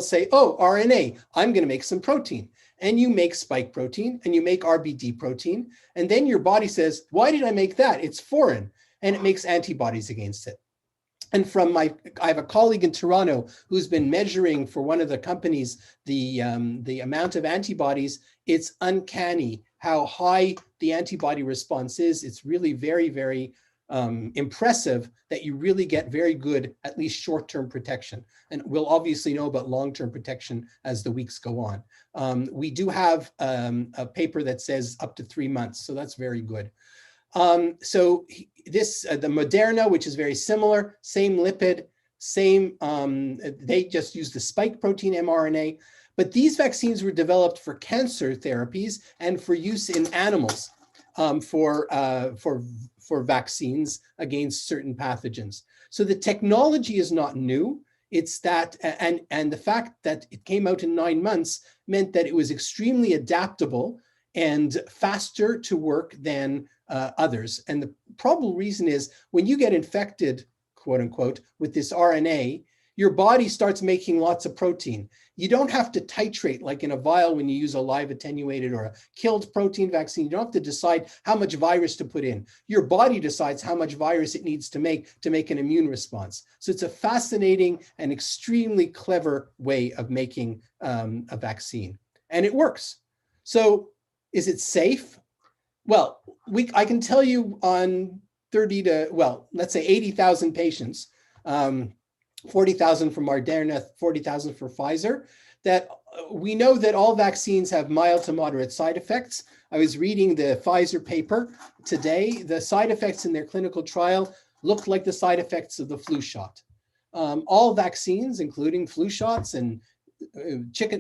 say, oh, RNA, I'm going to make some protein. And you make spike protein and you make RBD protein. And then your body says, why did I make that? It's foreign. And it makes antibodies against it. And I have a colleague in Toronto who's been measuring for one of the companies the amount of antibodies. It's uncanny how high the antibody response is. It's really very, very impressive that you really get very good, at least short-term protection. And we'll obviously know about long-term protection as the weeks go on. We do have a paper that says up to 3 months, so that's very good. So the Moderna, which is very similar, same lipid, same, they just use the spike protein mRNA, but these vaccines were developed for cancer therapies and for use in animals for vaccines against certain pathogens. So the technology is not new. It's that, and the fact that it came out in 9 months meant that it was extremely adaptable and faster to work than others. And the probable reason is when you get infected, quote unquote, with this RNA, your body starts making lots of protein. You don't have to titrate like in a vial when you use a live attenuated or a killed protein vaccine. You don't have to decide how much virus to put in. Your body decides how much virus it needs to make an immune response. So it's a fascinating and extremely clever way of making a vaccine. And it works. So is it safe? Well, I can tell you on let's say 80,000 patients, 40,000 from Moderna, 40,000 for Pfizer, that we know that all vaccines have mild to moderate side effects. I was reading the Pfizer paper today. The side effects in their clinical trial looked like the side effects of the flu shot. All vaccines, including flu shots and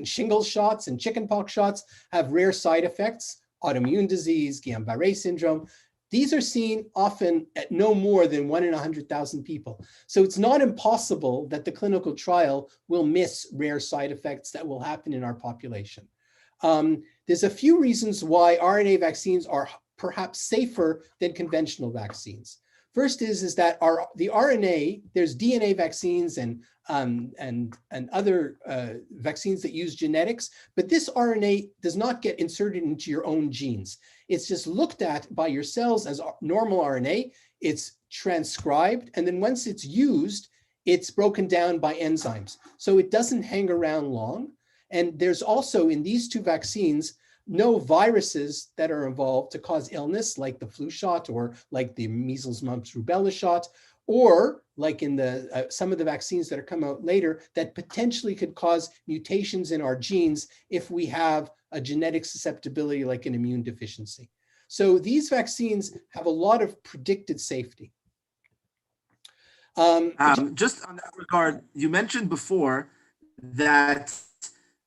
shingles shots and chickenpox shots, have rare side effects, autoimmune disease, Guillain-Barré syndrome. These are seen often at no more than 1 in 100,000 people. So it's not impossible that the clinical trial will miss rare side effects that will happen in our population. There's a few reasons why RNA vaccines are perhaps safer than conventional vaccines. First is that the RNA, there's DNA vaccines and other vaccines that use genetics, but this RNA does not get inserted into your own genes. It's just looked at by your cells as normal RNA. It's transcribed, and then once it's used, it's broken down by enzymes. So it doesn't hang around long. And there's also in these two vaccines, no viruses that are involved to cause illness like the flu shot or like the measles, mumps, rubella shot, or like in the some of the vaccines that are come out later that potentially could cause mutations in our genes if we have a genetic susceptibility like an immune deficiency. So these vaccines have a lot of predicted safety. Just on that regard, you mentioned before that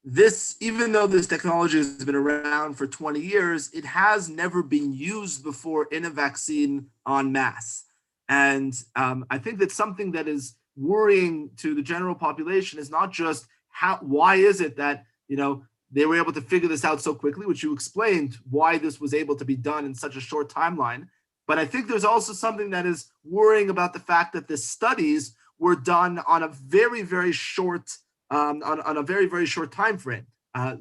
this, even though this technology has been around for 20 years, it has never been used before in a vaccine en masse. And I think that something that is worrying to the general population is not just why is it that, they were able to figure this out so quickly, which you explained why this was able to be done in such a short timeline. But I think there's also something that is worrying about the fact that the studies were done on a very, very short on a very, very short time frame.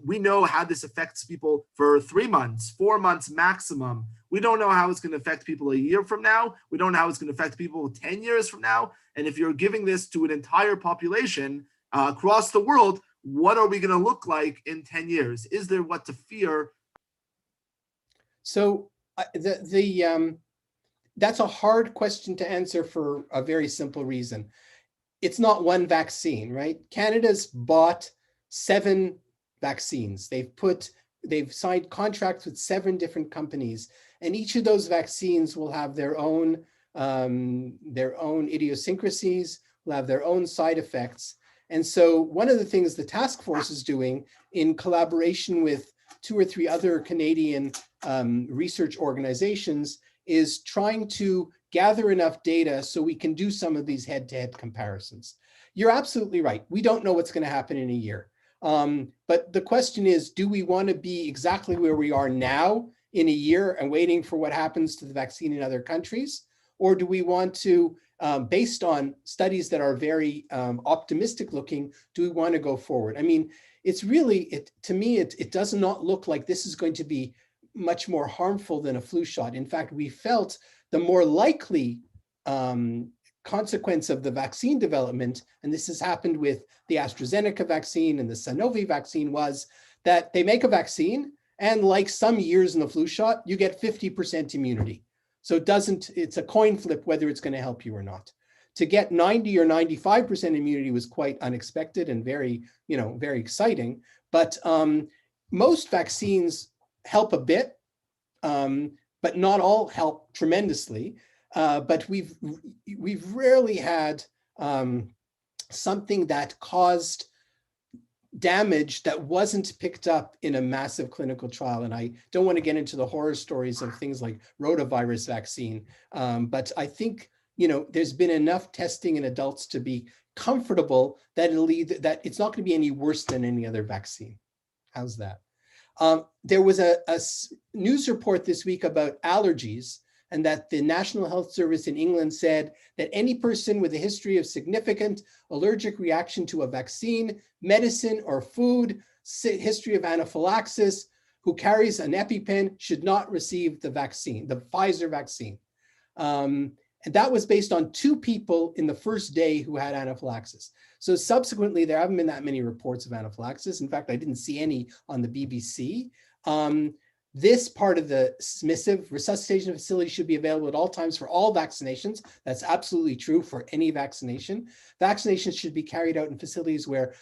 We know how this affects people for 3 months, 4 months maximum. We don't know how it's going to affect people a year from now. We don't know how it's going to affect people 10 years from now. And if you're giving this to an entire population across the world, what are we going to look like in 10 years? Is there what to fear? So that's a hard question to answer for a very simple reason. It's not one vaccine, right? Canada's bought 7 vaccines. They've signed contracts with 7 different companies, and each of those vaccines will have their own idiosyncrasies, will have their own side effects. And so one of the things the task force is doing in collaboration with 2 or 3 other Canadian research organizations is trying to gather enough data so we can do some of these head-to-head comparisons. You're absolutely right. We don't know what's going to happen in a year. But the question is, do we want to be exactly where we are now in a year and waiting for what happens to the vaccine in other countries? Or do we want to, based on studies that are very optimistic looking, do we want to go forward? I mean, it's really, to me, it does not look like this is going to be much more harmful than a flu shot. In fact, we felt the more likely consequence of the vaccine development, and this has happened with the AstraZeneca vaccine and the Sanofi vaccine, was that they make a vaccine, and like some years in the flu shot, you get 50% immunity. So it's a coin flip whether it's going to help you or not. To get 90 or 95% immunity was quite unexpected and very, very exciting. But most vaccines help a bit, but not all help tremendously. But we've rarely had something that caused damage that wasn't picked up in a massive clinical trial. And I don't want to get into the horror stories of things like rotavirus vaccine, but I think there's been enough testing in adults to be comfortable that that it's not going to be any worse than any other vaccine. How's that? There was a news report this week about allergies, and that the National Health Service in England said that any person with a history of significant allergic reaction to a vaccine, medicine, or food, history of anaphylaxis, who carries an EpiPen should not receive the vaccine, the Pfizer vaccine. And that was based on 2 people in the first day who had anaphylaxis. So subsequently, there haven't been that many reports of anaphylaxis. In fact, I didn't see any on the BBC. This part of the submissive resuscitation facility should be available at all times for all vaccinations. That's absolutely true for any vaccination. Vaccinations should be carried out in facilities where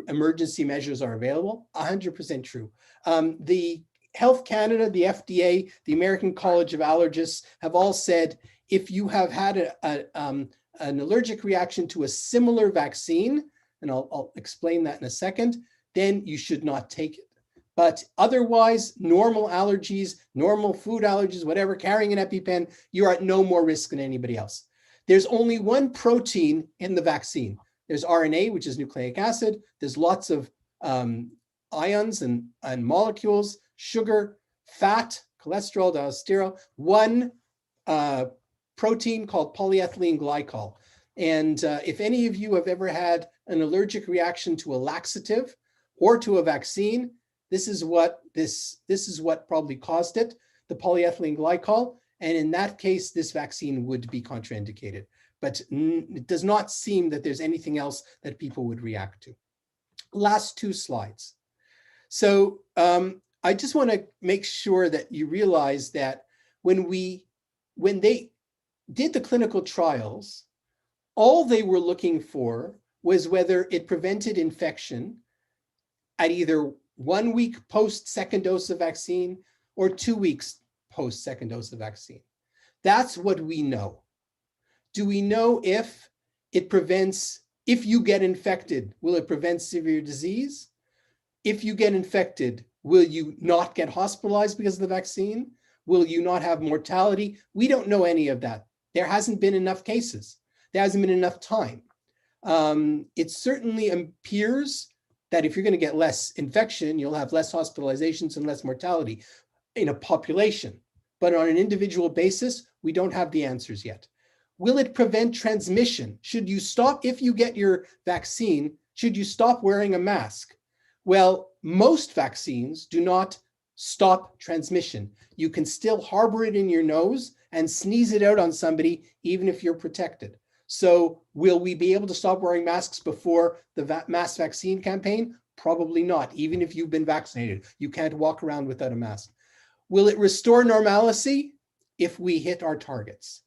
emergency measures are available. 100% true. The Health Canada, the FDA, the American College of Allergists have all said, if you have had an allergic reaction to a similar vaccine, and I'll explain that in a second, then you should not take it. But otherwise, normal allergies, normal food allergies, whatever, carrying an EpiPen, you're at no more risk than anybody else. There's only one protein in the vaccine. There's RNA, which is nucleic acid. There's lots of ions and molecules, sugar, fat, cholesterol, diasterol, one protein called polyethylene glycol. And if any of you have ever had an allergic reaction to a laxative or to a vaccine, this is what probably caused it, the polyethylene glycol. And in that case, this vaccine would be contraindicated. But it does not seem that there's anything else that people would react to. Last 2 slides. So I just want to make sure that you realize that when they did the clinical trials, all they were looking for was whether it prevented infection at either 1 week post second dose of vaccine or 2 weeks post second dose of vaccine. That's what we know. Do we know if it prevents, if you get infected, will it prevent severe disease? if you get infected, will you not get hospitalized because of the vaccine? Will you not have mortality? We don't know any of that. There hasn't been enough cases. There hasn't been enough time. It certainly appears that if you're going to get less infection, you'll have less hospitalizations and less mortality in a population. But on an individual basis, we don't have the answers yet. Will it prevent transmission? Should you stop, if you get your vaccine, should you stop wearing a mask? Well, most vaccines do not stop transmission. You can still harbor it in your nose and sneeze it out on somebody, even if you're protected. So will we be able to stop wearing masks before the mass vaccine campaign? Probably not, even if you've been vaccinated. You can't walk around without a mask. Will it restore normalcy? If we hit our targets.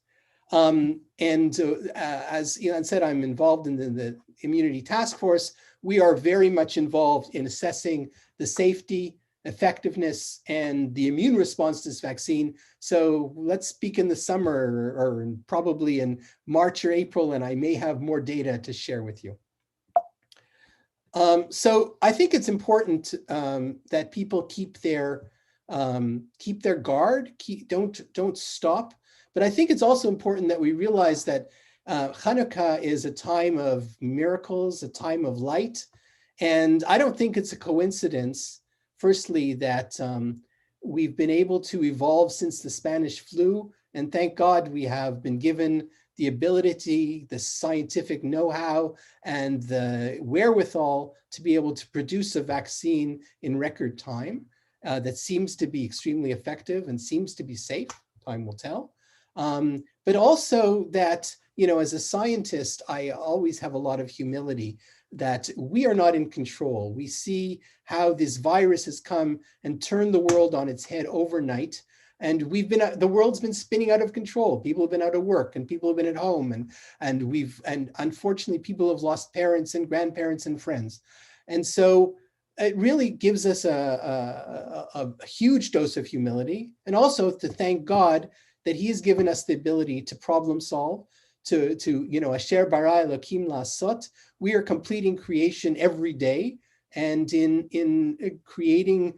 As Ilan said, I'm involved in the immunity task force. We are very much involved in assessing the safety, effectiveness, and the immune response to this vaccine. So let's speak in the summer or probably in March or April, and I may have more data to share with you. So I think it's important that people keep their guard, don't stop. But I think it's also important that we realize that Hanukkah is a time of miracles, a time of light. And I don't think it's a coincidence, firstly, that we've been able to evolve since the Spanish flu. And thank God we have been given the ability, the scientific know-how, and the wherewithal to be able to produce a vaccine in record time that seems to be extremely effective and seems to be safe. Time will tell. But also that, as a scientist, I always have a lot of humility that we are not in control. We see how this virus has come and turned the world on its head overnight. And the world's been spinning out of control. People have been out of work and people have been at home. And unfortunately, people have lost parents and grandparents and friends. And so it really gives us a huge dose of humility, and also to thank God that he has given us the ability to problem solve, to asher bara Elokim la'asot. We are completing creation every day, and in creating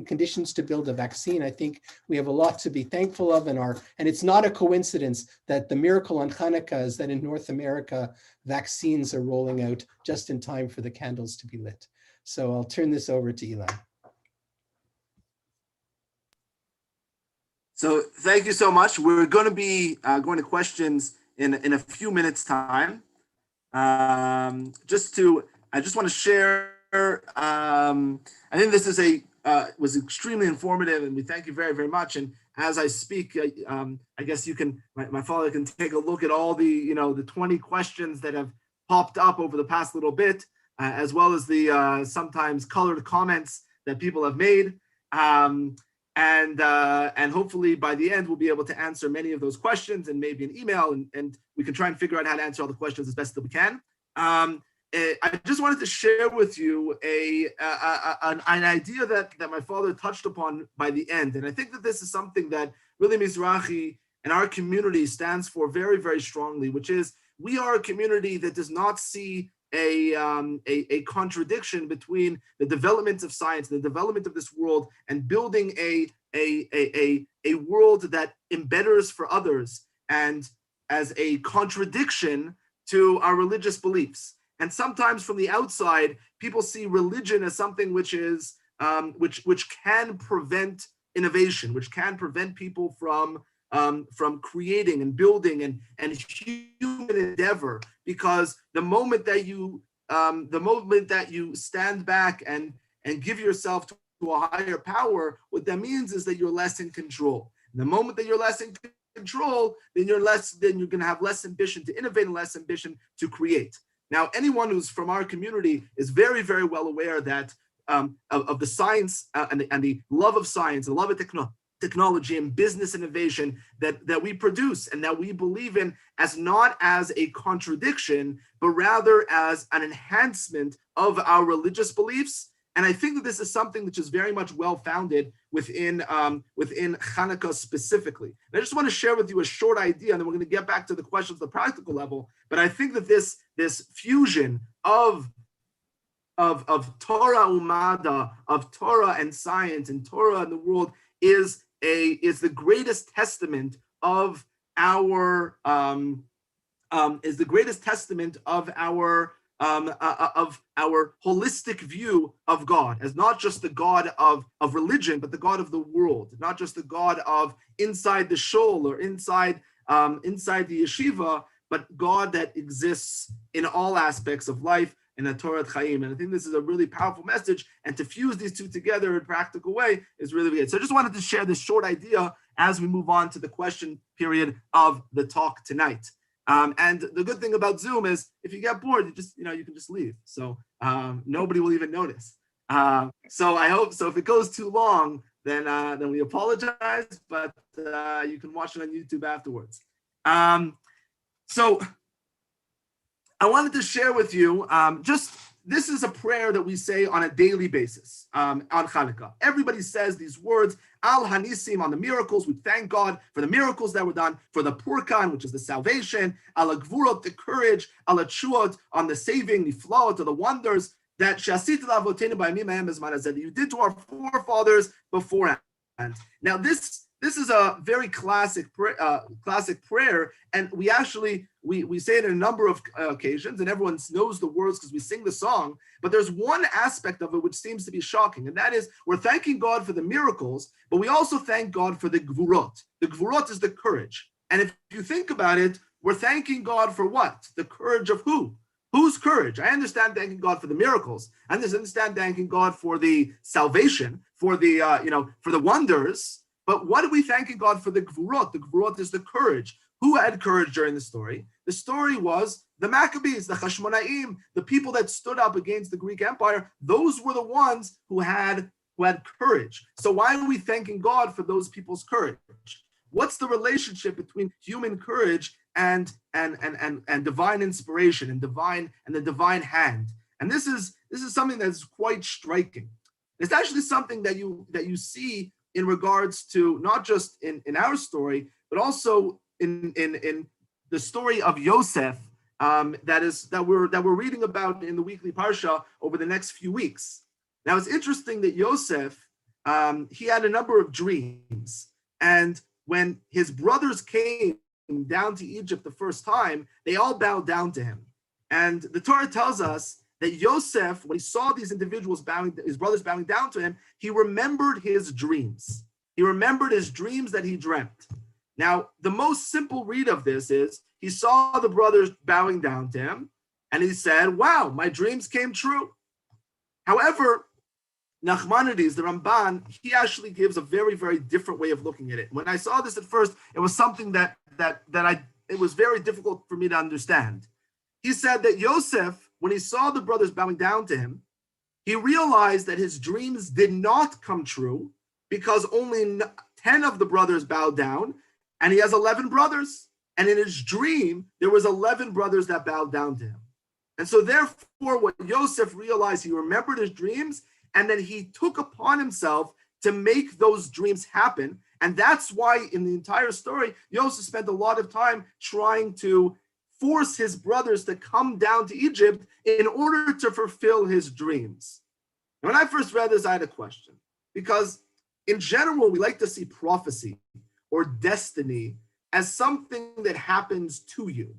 conditions to build a vaccine. I think we have a lot to be thankful of, and it's not a coincidence that the miracle on Hanukkah is that in North America, vaccines are rolling out just in time for the candles to be lit. So I'll turn this over to Ilan. So thank you so much. We're going to be going to questions in a few minutes' time. I just want to share. I think this is was extremely informative, and we thank you very, very much. And as I speak, I guess you can, my father can take a look at all the the 20 questions that have popped up over the past little bit, as well as the sometimes colored comments that people have made. And hopefully by the end, we'll be able to answer many of those questions and maybe an email, and we can try and figure out how to answer all the questions as best that we can. I just wanted to share with you an idea that my father touched upon by the end. And I think that this is something that really Mizrahi and our community stands for very, very strongly, which is we are a community that does not see a contradiction between the development of science, the development of this world, and building a world that embetters for others, and as a contradiction to our religious beliefs. And sometimes from the outside, people see religion as something which is which can prevent innovation, which can prevent people from creating and building and human endeavor, because the moment that you stand back and give yourself to a higher power, what that means is that you're less in control. And the moment that you're less in control, then you're going to have less ambition to innovate and less ambition to create. Now, anyone who's from our community is very, very well aware that of the science and the love of science, the love of technology and business innovation that we produce and that we believe in, as not as a contradiction, but rather as an enhancement of our religious beliefs. And I think that this is something which is very much well-founded within Hanukkah specifically. And I just want to share with you a short idea, and then we're going to get back to the questions at the practical level. But I think that this fusion of Torah umada, of Torah and science and Torah in the world is the greatest testament of our holistic view of God, as not just the God of religion, but the God of the world, not just the God of inside the shul or inside the yeshiva, but God that exists in all aspects of life in a Torah Chaim. And I think this is a really powerful message, and to fuse these two together in a practical way is really good. So I just wanted to share this short idea as we move on to the question period of the talk tonight. And the good thing about Zoom is if you get bored, you can just leave. So nobody will even notice. So I hope so. If it goes too long, then we apologize, but you can watch it on YouTube afterwards. So I wanted to share with you this is a prayer that we say on a daily basis on Hanukkah. Everybody says these words, Al Hanisim, on the miracles. We thank God for the miracles that were done, for the Purkan, which is the salvation, Al Gvurot, the courage, Al Chuot, on the saving, the flow to the wonders that Shasit Lavotenu B'Yamim Hahem B'Zman Hazeh, that you did to our forefathers beforehand. Now this is a very classic prayer, and we say it in a number of occasions, and everyone knows the words because we sing the song. But there's one aspect of it which seems to be shocking, and that is we're thanking God for the miracles, but we also thank God for the gvurot. The gvurot is the courage, and if you think about it, we're thanking God for what? The courage of who? Whose courage? I understand thanking God for the miracles. I understand thanking God for the salvation, for the for the wonders. But what are we thanking God for the gvurot? The gvurot is the courage. Who had courage during the story? The story was the Maccabees, the Hashmonaim, the people that stood up against the Greek Empire. Those were the ones who had courage. So why are we thanking God for those people's courage? What's the relationship between human courage and divine inspiration and the divine hand? And this is something that's quite striking. It's actually something that you see in regards to not just in our story, but also in the story of Yosef that we're reading about in the weekly parsha over the next few weeks. Now it's interesting that Yosef he had a number of dreams, and when his brothers came down to Egypt the first time, they all bowed down to him. And the Torah tells us that Yosef, when he saw these individuals his brothers bowing down to him, he remembered his dreams. He remembered his dreams that he dreamt. Now, the most simple read of this is he saw the brothers bowing down to him, and he said, wow, my dreams came true. However, Nachmanides, the Ramban, he actually gives a very, very different way of looking at it. When I saw this at first, it was something that it was very difficult for me to understand. He said that Yosef, when he saw the brothers bowing down to him, he realized that his dreams did not come true because only 10 of the brothers bowed down, and he has 11 brothers. And in his dream, there was 11 brothers that bowed down to him. And so therefore, what Yosef realized, he remembered his dreams, and then he took upon himself to make those dreams happen. And that's why in the entire story, Yosef spent a lot of time trying to force his brothers to come down to Egypt in order to fulfill his dreams. And when I first read this, I had a question, because in general, we like to see prophecy or destiny as something that happens to you.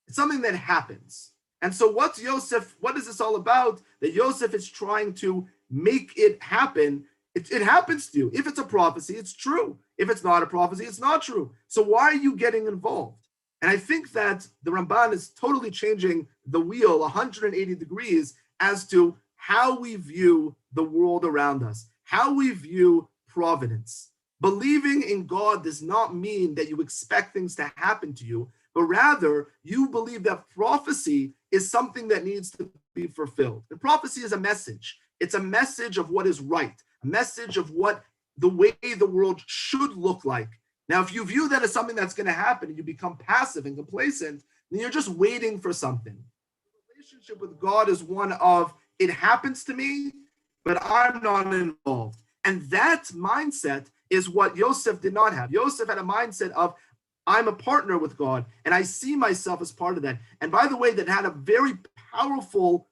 It's something that happens. And so what is this all about? That Yosef is trying to make it happen. It happens to you. If it's a prophecy, it's true. If it's not a prophecy, it's not true. So why are you getting involved? And I think that the Ramban is totally changing the wheel 180 degrees as to how we view the world around us, how we view providence. Believing in God does not mean that you expect things to happen to you, but rather you believe that prophecy is something that needs to be fulfilled. And prophecy is a message. It's a message of what is right, a message of what the way the world should look like. Now, if you view that as something that's going to happen and you become passive and complacent, then you're just waiting for something. The relationship with God is one of, it happens to me, but I'm not involved. And that mindset is what Yosef did not have. Yosef had a mindset of, I'm a partner with God, and I see myself as part of that. And by the way, that had a very powerful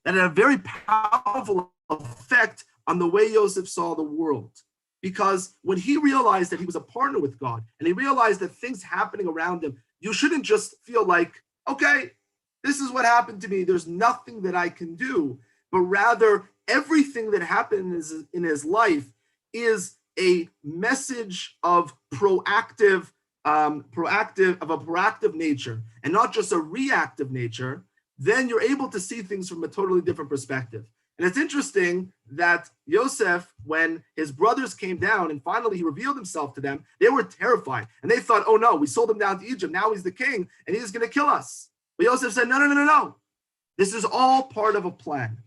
that had a very powerful effect on the way Yosef saw the world. Because when he realized that he was a partner with God, and he realized that things happening around him, you shouldn't just feel like, okay, this is what happened to me, there's nothing that I can do, but rather everything that happened in his life is a message of proactive nature, and not just a reactive nature. Then you're able to see things from a totally different perspective. And it's interesting that Yosef, when his brothers came down and finally he revealed himself to them, they were terrified. And they thought, oh no, we sold him down to Egypt. Now he's the king and he's going to kill us. But Yosef said, no. This is all part of a plan.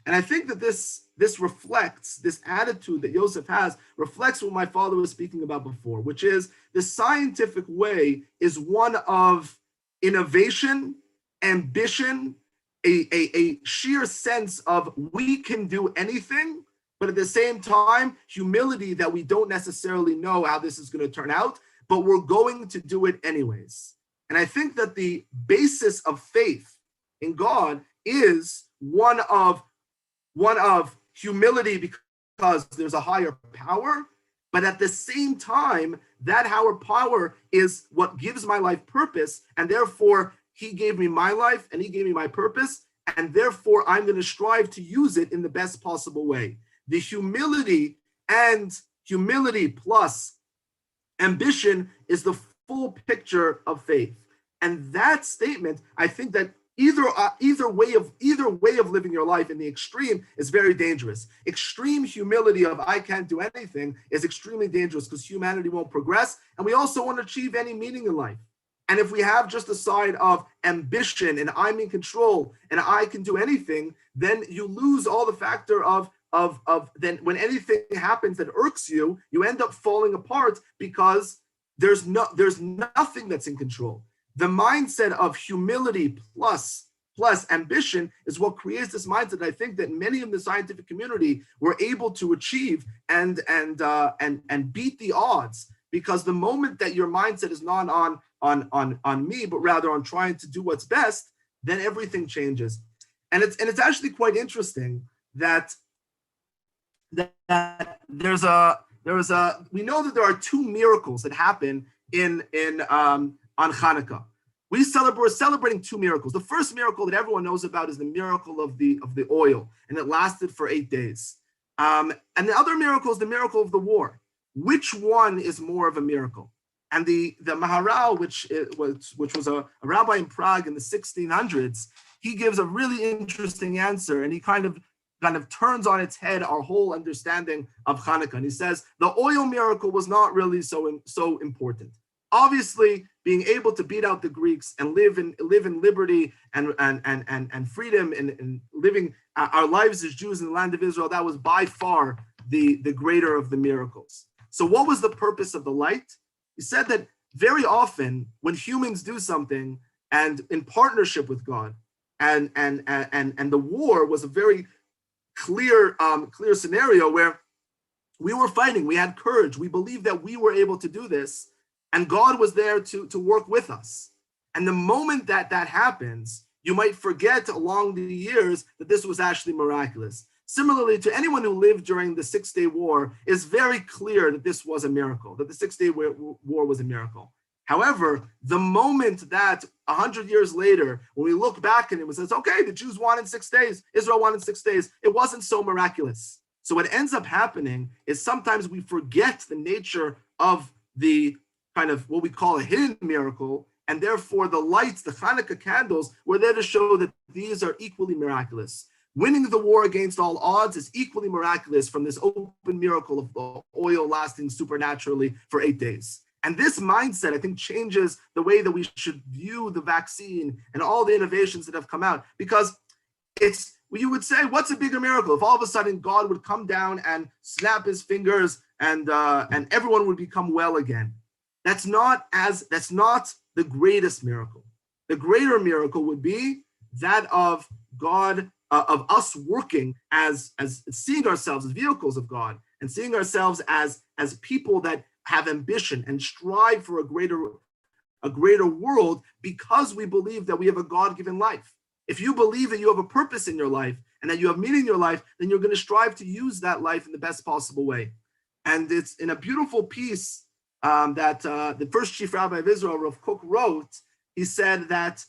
And I think that this reflects, this attitude that Yosef has, reflects what my father was speaking about before, which is the scientific way is one of innovation, ambition, a sheer sense of we can do anything, but at the same time, humility that we don't necessarily know how this is going to turn out, but we're going to do it anyways. And I think that the basis of faith in God is one of humility, because there's a higher power, but at the same time, that higher power is what gives my life purpose, and therefore he gave me my life and he gave me my purpose, and therefore I'm going to strive to use it in the best possible way. The humility plus ambition is the full picture of faith. And that statement, I think that either way of living your life in the extreme is very dangerous. Extreme humility of I can't do anything is extremely dangerous, because humanity won't progress, and we also won't achieve any meaning in life. And if we have just a side of ambition and I'm in control and I can do anything, then you lose all the factor of then when anything happens that irks you, you end up falling apart because there's nothing that's in control. The mindset of humility plus ambition is what creates this mindset. I think that many in the scientific community were able to achieve and beat the odds, because the moment that your mindset is not on me, but rather on trying to do what's best, then everything changes. And it's actually quite interesting that there's we know that there are two miracles that happen on Hanukkah. We're celebrating two miracles. The first miracle that everyone knows about is the miracle of the oil, and it lasted for 8 days. And the other miracle is the miracle of the war. Which one is more of a miracle? And the Maharal, which was a rabbi in Prague in the 1600s, he gives a really interesting answer, and he kind of turns on its head our whole understanding of Hanukkah. And he says the oil miracle was not really so important. Obviously, being able to beat out the Greeks and live in liberty and freedom and living our lives as Jews in the land of Israel, that was by far the greater of the miracles. So what was the purpose of the light? He said that very often when humans do something and in partnership with God, and the war was a very clear scenario where we were fighting, we had courage, we believed that we were able to do this, and God was there to work with us. And the moment that happens, you might forget along the years that this was actually miraculous. Similarly, to anyone who lived during the 6-Day War, it's very clear that this was a miracle, that the 6-Day War was a miracle. However, the moment that 100 years later, when we look back and it says, okay, the Jews won in 6 days, Israel won in 6 days, it wasn't so miraculous. So what ends up happening is sometimes we forget the nature of the kind of what we call a hidden miracle, and therefore the lights, the Hanukkah candles, were there to show that these are equally miraculous. Winning the war against all odds is equally miraculous from this open miracle of the oil lasting supernaturally for 8 days. And this mindset, I think, changes the way that we should view the vaccine and all the innovations that have come out. Because you would say, what's a bigger miracle? If all of a sudden God would come down and snap his fingers and everyone would become well again. That's not the greatest miracle. The greater miracle would be that of God, of us working as seeing ourselves as vehicles of God, and seeing ourselves as people that have ambition and strive for a greater world, because we believe that we have a God-given life. If you believe that you have a purpose in your life, and that you have meaning in your life, then you're going to strive to use that life in the best possible way. And it's in a beautiful piece that the first chief rabbi of Israel, Rav Kook, wrote. He said that,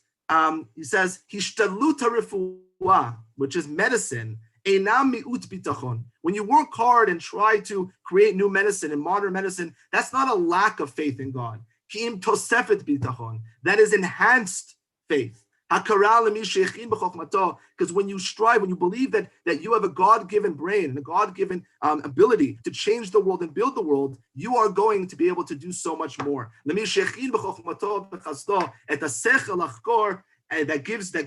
he says, Hishtadlut harifua, which is medicine, einam mi'ut bitachon. When you work hard and try to create new medicine and modern medicine, that's not a lack of faith in God. Ki'im tosefet bitachon. That is enhanced faith. Because when you strive, when you believe that you have a God-given brain and a God-given ability to change the world and build the world, you are going to be able to do so much more. And that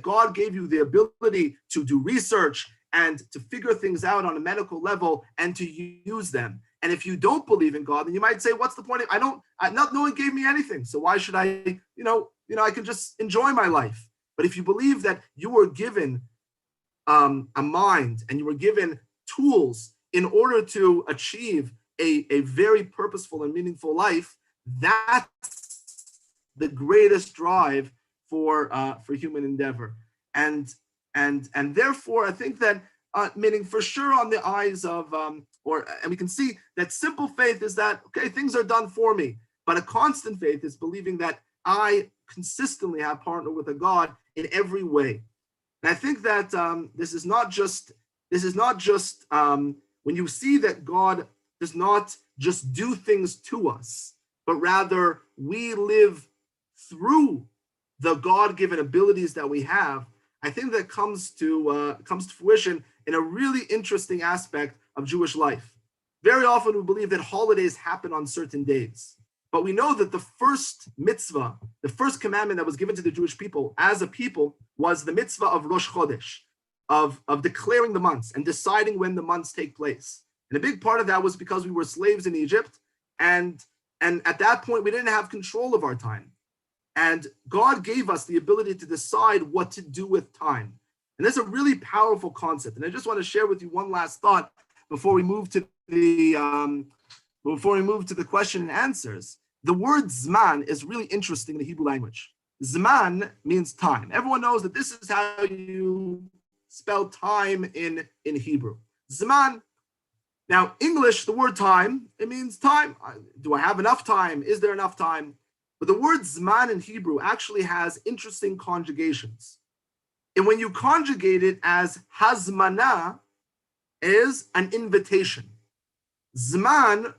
God gave you the ability to do research and to figure things out on a medical level and to use them. And if you don't believe in God, then you might say, what's the point? No one gave me anything. So why should I, I can just enjoy my life. But if you believe that you were given a mind and you were given tools in order to achieve a very purposeful and meaningful life, that's the greatest drive for human endeavor. And therefore, I think that meaning for sure on the eyes of, and we can see that simple faith is that, okay, things are done for me. But a constant faith is believing that I consistently have partnered with a God in every way. And I think that this is not just when you see that God does not just do things to us, but rather we live through the God-given abilities that we have. I think that comes to fruition in a really interesting aspect of Jewish life. Very often we believe that holidays happen on certain days. But we know that the first mitzvah, the first commandment that was given to the Jewish people as a people was the mitzvah of Rosh Chodesh, of declaring the months and deciding when the months take place. And a big part of that was because we were slaves in Egypt. And at that point, we didn't have control of our time. And God gave us the ability to decide what to do with time. And that's a really powerful concept. And I just want to share with you one last thought before we move to the question and answers. The word zman is really interesting in the Hebrew language. Zman means time. Everyone knows that this is how you spell time in Hebrew. Zman. Now, English, the word time, it means time. Do I have enough time? Is there enough time? But the word zman in Hebrew actually has interesting conjugations. And when you conjugate it as hazmana, is an invitation. Zman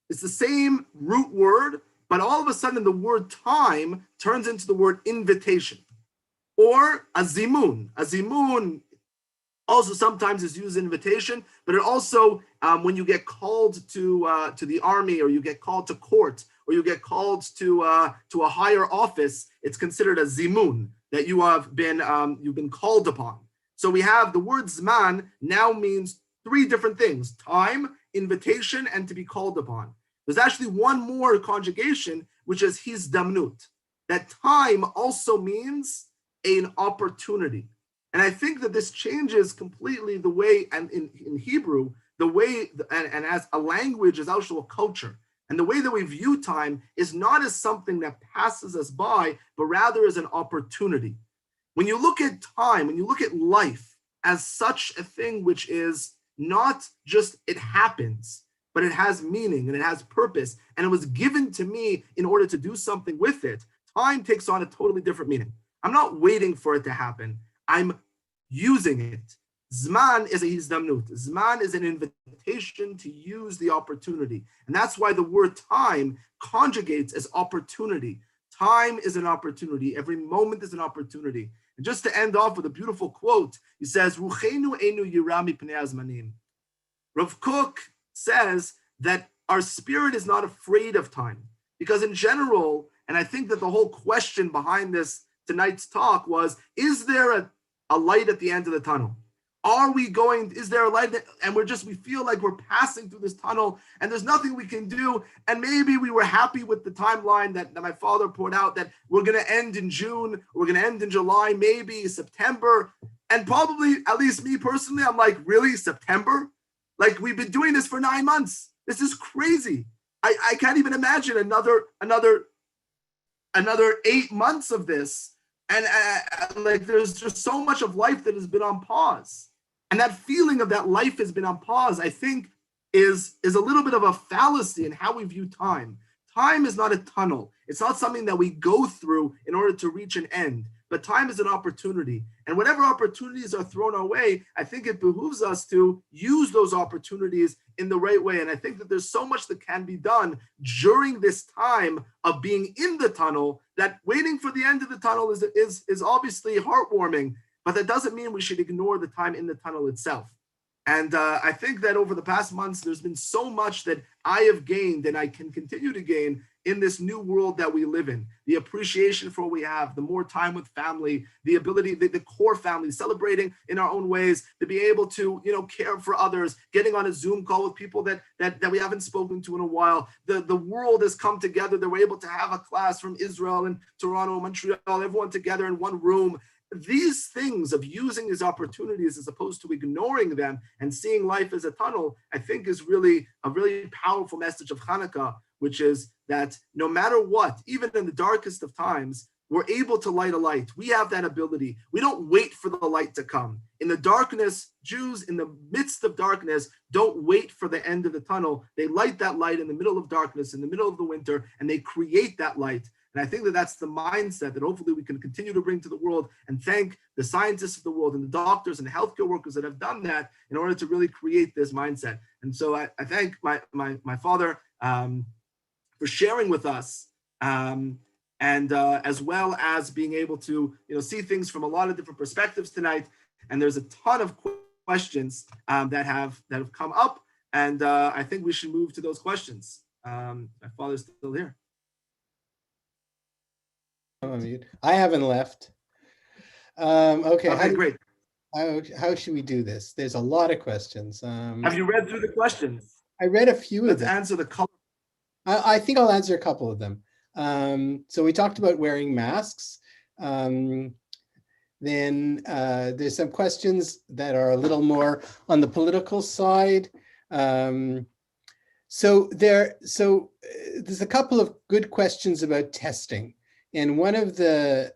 is the same root word, but all of a sudden the word time turns into the word invitation. Or azimun. Azimun also sometimes is used as invitation, but it also, when you get called to the army, or you get called to court, or you get called to a higher office, it's considered a zimun, that you have been you've been called upon. So we have the word zman now means three different things: time, invitation, and to be called upon. There's actually one more conjugation, which is hizdamnut. That time also means an opportunity. And I think that this changes completely the way, and in Hebrew, the way, and as a language, is also a culture. And the way that we view time is not as something that passes us by, but rather as an opportunity. When you look at time, when you look at life as such a thing which is not just it happens, but it has meaning and it has purpose, and it was given to me in order to do something with it, time takes on a totally different meaning. I'm not waiting for it to happen. I'm using it. Zman is a hizdamnut. Zman is an invitation to use the opportunity. And that's why the word time conjugates as opportunity. Time is an opportunity. Every moment is an opportunity. And just to end off with a beautiful quote, he says, Ruchenu enu yirami pnei azmanim. Rav Kook says that our spirit is not afraid of time. Because in general, and I think that the whole question behind this tonight's talk was, is there a light at the end of the tunnel? Is there a light and we feel like we're passing through this tunnel and there's nothing we can do. And maybe we were happy with the timeline that my father put out, that we're going to end in June, we're going to end in July, maybe September. And probably, at least me personally, I'm like, really, September? Like, we've been doing this for 9 months. This is crazy. I can't even imagine another 8 months of this. And like, there's just so much of life that has been on pause. And that feeling of that life has been on pause, I think, is a little bit of a fallacy in how we view time. Time is not a tunnel. It's not something that we go through in order to reach an end, but time is an opportunity. And whatever opportunities are thrown our way, I think it behooves us to use those opportunities in the right way. And I think that there's so much that can be done during this time of being in the tunnel, that waiting for the end of the tunnel is obviously heartwarming, but that doesn't mean we should ignore the time in the tunnel itself. And I think that over the past months, there's been so much that I have gained and I can continue to gain in this new world that we live in. The appreciation for what we have, the more time with family, the ability, the core family, celebrating in our own ways, to be able to, care for others, getting on a Zoom call with people that we haven't spoken to in a while. The world has come together. They were able to have a class from Israel and Toronto, Montreal, everyone together in one room. These things of using these opportunities as opposed to ignoring them and seeing life as a tunnel, I think is really a really powerful message of Hanukkah, which is that no matter what, even in the darkest of times, we're able to light a light. We have that ability. We don't wait for the light to come. In the darkness, Jews in the midst of darkness don't wait for the end of the tunnel. They light that light in the middle of darkness, in the middle of the winter, and they create that light. And I think that that's the mindset that hopefully we can continue to bring to the world, and thank the scientists of the world and the doctors and the healthcare workers that have done that in order to really create this mindset. And so I thank my father for sharing with us, and as well as being able to see things from a lot of different perspectives tonight. And there's a ton of questions that have come up, and I think we should move to those questions. My father's still here. I haven't left. Okay. Okay, great. How should we do this? There's a lot of questions. Have you read through the questions? I read a few of Let's them. answer the color. I think I'll answer a couple of them. So we talked about wearing masks. Then there's some questions that are a little more on the political side. So there's a couple of good questions about testing. And one of the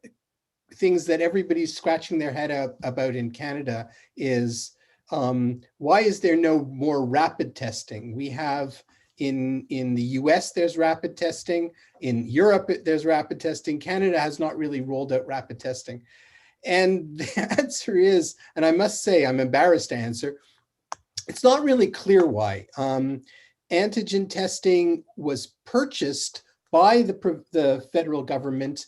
things that everybody's scratching their head about in Canada is why is there no more rapid testing? We have in the US, there's rapid testing. In Europe, there's rapid testing. Canada has not really rolled out rapid testing. And the answer is, and I must say, I'm embarrassed to answer, it's not really clear why. Antigen testing was purchased by the federal government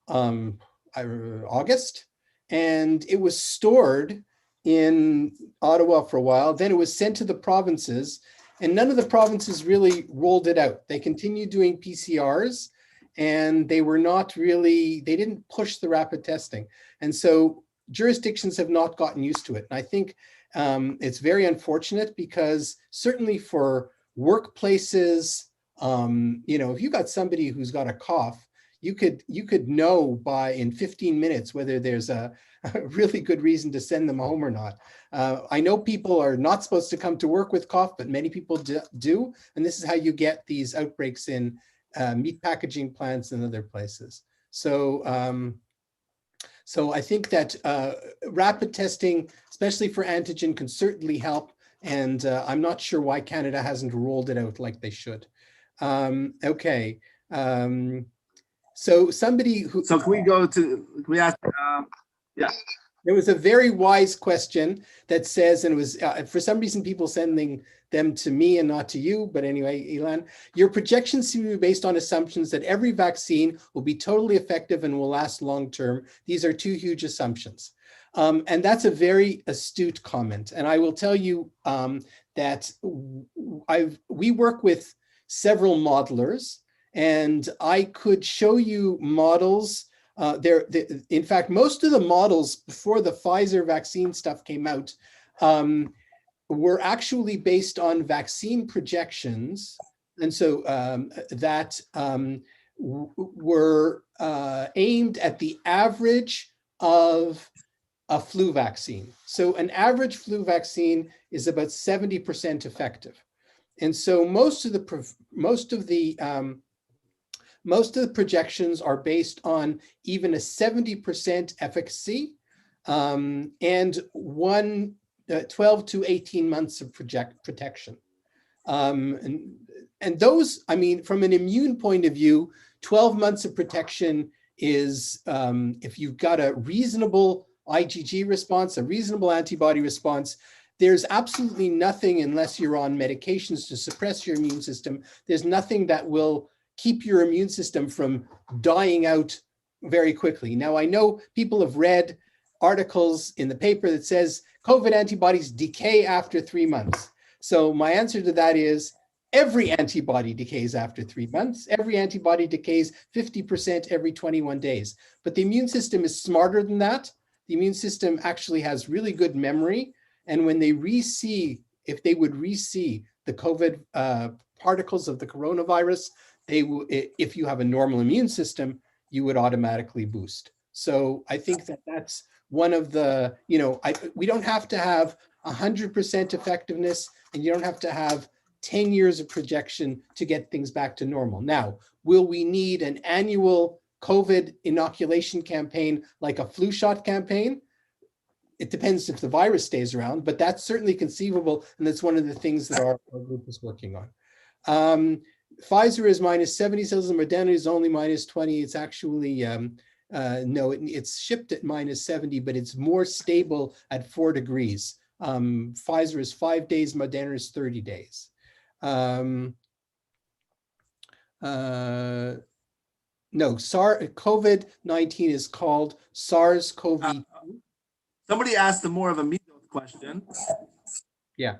August, and it was stored in Ottawa for a while. Then it was sent to the provinces, and none of the provinces really rolled it out. They continued doing PCRs, and they didn't push the rapid testing. And so jurisdictions have not gotten used to it. And I think it's very unfortunate, because certainly for workplaces, if you got somebody who's got a cough, you could know in 15 minutes whether there's a really good reason to send them home or not. I know people are not supposed to come to work with cough, but many people do. And this is how you get these outbreaks in meat packaging plants and other places. So I think that rapid testing, especially for antigen, can certainly help. And I'm not sure why Canada hasn't rolled it out like they should. Okay. So somebody who... So can we ask, yeah. There was a very wise question that says, and it was, for some reason, people sending them to me and not to you, but anyway, Ilan, your projections seem to be based on assumptions that every vaccine will be totally effective and will last long-term. These are two huge assumptions. And that's a very astute comment. And I will tell you that we work with several modelers, and I could show you models. In fact, most of the models before the Pfizer vaccine stuff came out were actually based on vaccine projections. And so that were aimed at the average of a flu vaccine. So an average flu vaccine is about 70% effective. And so most of the projections are based on even a 70% efficacy and one 12 to 18 months of protection. And those, I mean, from an immune point of view, 12 months of protection is, if you've got a reasonable IgG response, a reasonable antibody response, there's absolutely nothing, unless you're on medications to suppress your immune system, there's nothing that will keep your immune system from dying out very quickly. Now, I know people have read articles in the paper that says COVID antibodies decay after 3 months. So my answer to that is every antibody decays after 3 months. Every antibody decays 50% every 21 days. But the immune system is smarter than that. The immune system actually has really good memory. And when they if they would re-see the COVID particles of the coronavirus, if you have a normal immune system, you would automatically boost. So I think that that's one of the, we don't have to have 100% effectiveness, and you don't have to have 10 years of projection to get things back to normal. Now, will we need an annual COVID inoculation campaign like a flu shot campaign? It depends if the virus stays around, but that's certainly conceivable, and that's one of the things that our group is working on. Pfizer is minus 70 cells, and Moderna is only minus 20. It's actually, no, it's shipped at minus 70, but it's more stable at 4 degrees. Pfizer is 5 days, Moderna is 30 days. No, COVID-19 is called SARS-CoV-2. Somebody asked a more of a medium question. Yeah.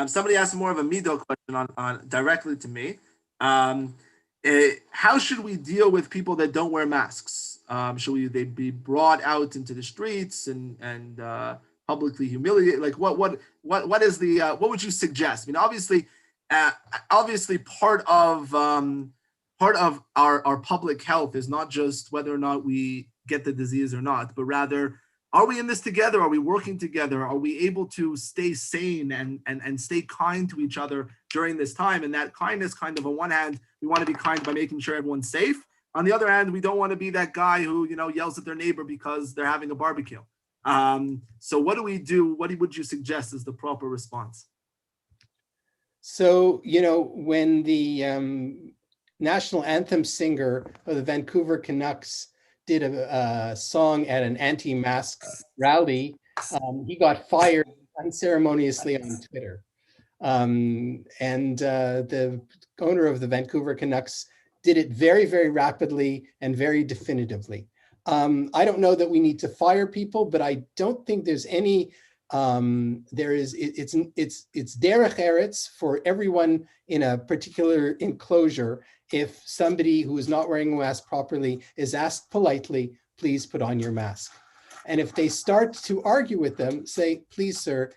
Somebody asked more of a Mido question on directly to me. How should we deal with people that don't wear masks? Should they be brought out into the streets and publicly humiliated? Like what is the what would you suggest? I mean, obviously part of our public health is not just whether or not we get the disease or not, but rather, are we in this together? Are we working together? Are we able to stay sane and stay kind to each other during this time? And that kindness, kind of on one hand, we want to be kind by making sure everyone's safe. On the other hand, we don't want to be that guy who, yells at their neighbor because they're having a barbecue. So what do we do? What would you suggest is the proper response? So, when the national anthem singer of the Vancouver Canucks did a song at an anti-mask rally, he got fired unceremoniously on Twitter. And the owner of the Vancouver Canucks did it very, very rapidly and very definitively. I don't know that we need to fire people, but I don't think there's any, it's derech eretz for everyone in a particular enclosure. If somebody who is not wearing a mask properly is asked politely, please put on your mask. And if they start to argue with them, say, please, sir,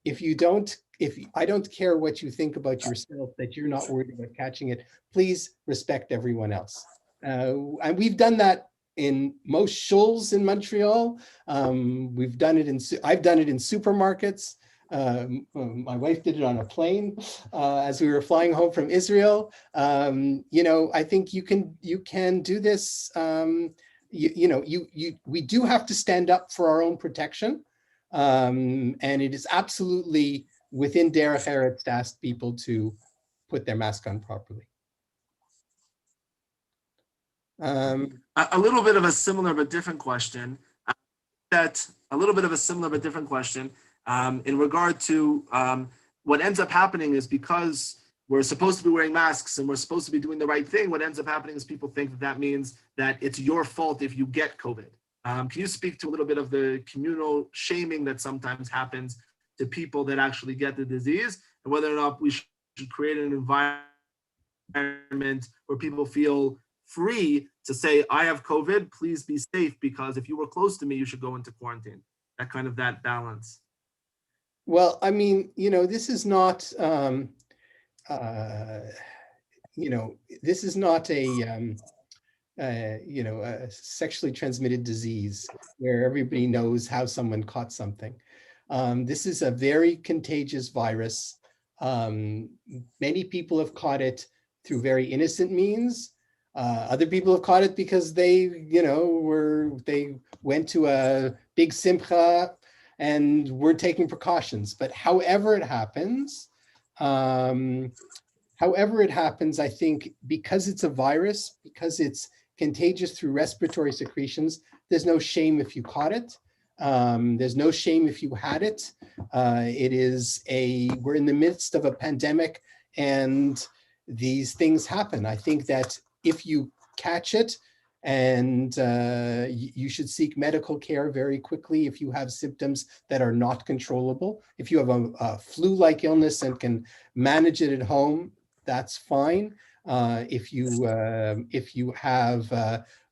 I don't care what you think about yourself, that you're not worried about catching it, please respect everyone else. And we've done that in most shuls in Montreal. I've done it in supermarkets. My wife did it on a plane as we were flying home from Israel. I think you can do this. We do have to stand up for our own protection, and it is absolutely within derech eretz to ask people to put their mask on properly. A little bit of a similar but different question. In regard to what ends up happening is, because we're supposed to be wearing masks and we're supposed to be doing the right thing, what ends up happening is people think that means that it's your fault if you get COVID. Can you speak to a little bit of the communal shaming that sometimes happens to people that actually get the disease, and whether or not we should create an environment where people feel free to say, I have COVID, please be safe, because if you were close to me, you should go into quarantine. That balance. Well, I mean, this is not, this is not a sexually transmitted disease where everybody knows how someone caught something. This is a very contagious virus. Many people have caught it through very innocent means. Other people have caught it because they went to a big simcha, and we're taking precautions. But however it happens, I think because it's a virus, because it's contagious through respiratory secretions, there's no shame if you caught it. There's no shame if you had it. We're in the midst of a pandemic and these things happen. I think that if you catch it, and you should seek medical care very quickly if you have symptoms that are not controllable. If you have a flu-like illness and can manage it at home, that's fine. If you have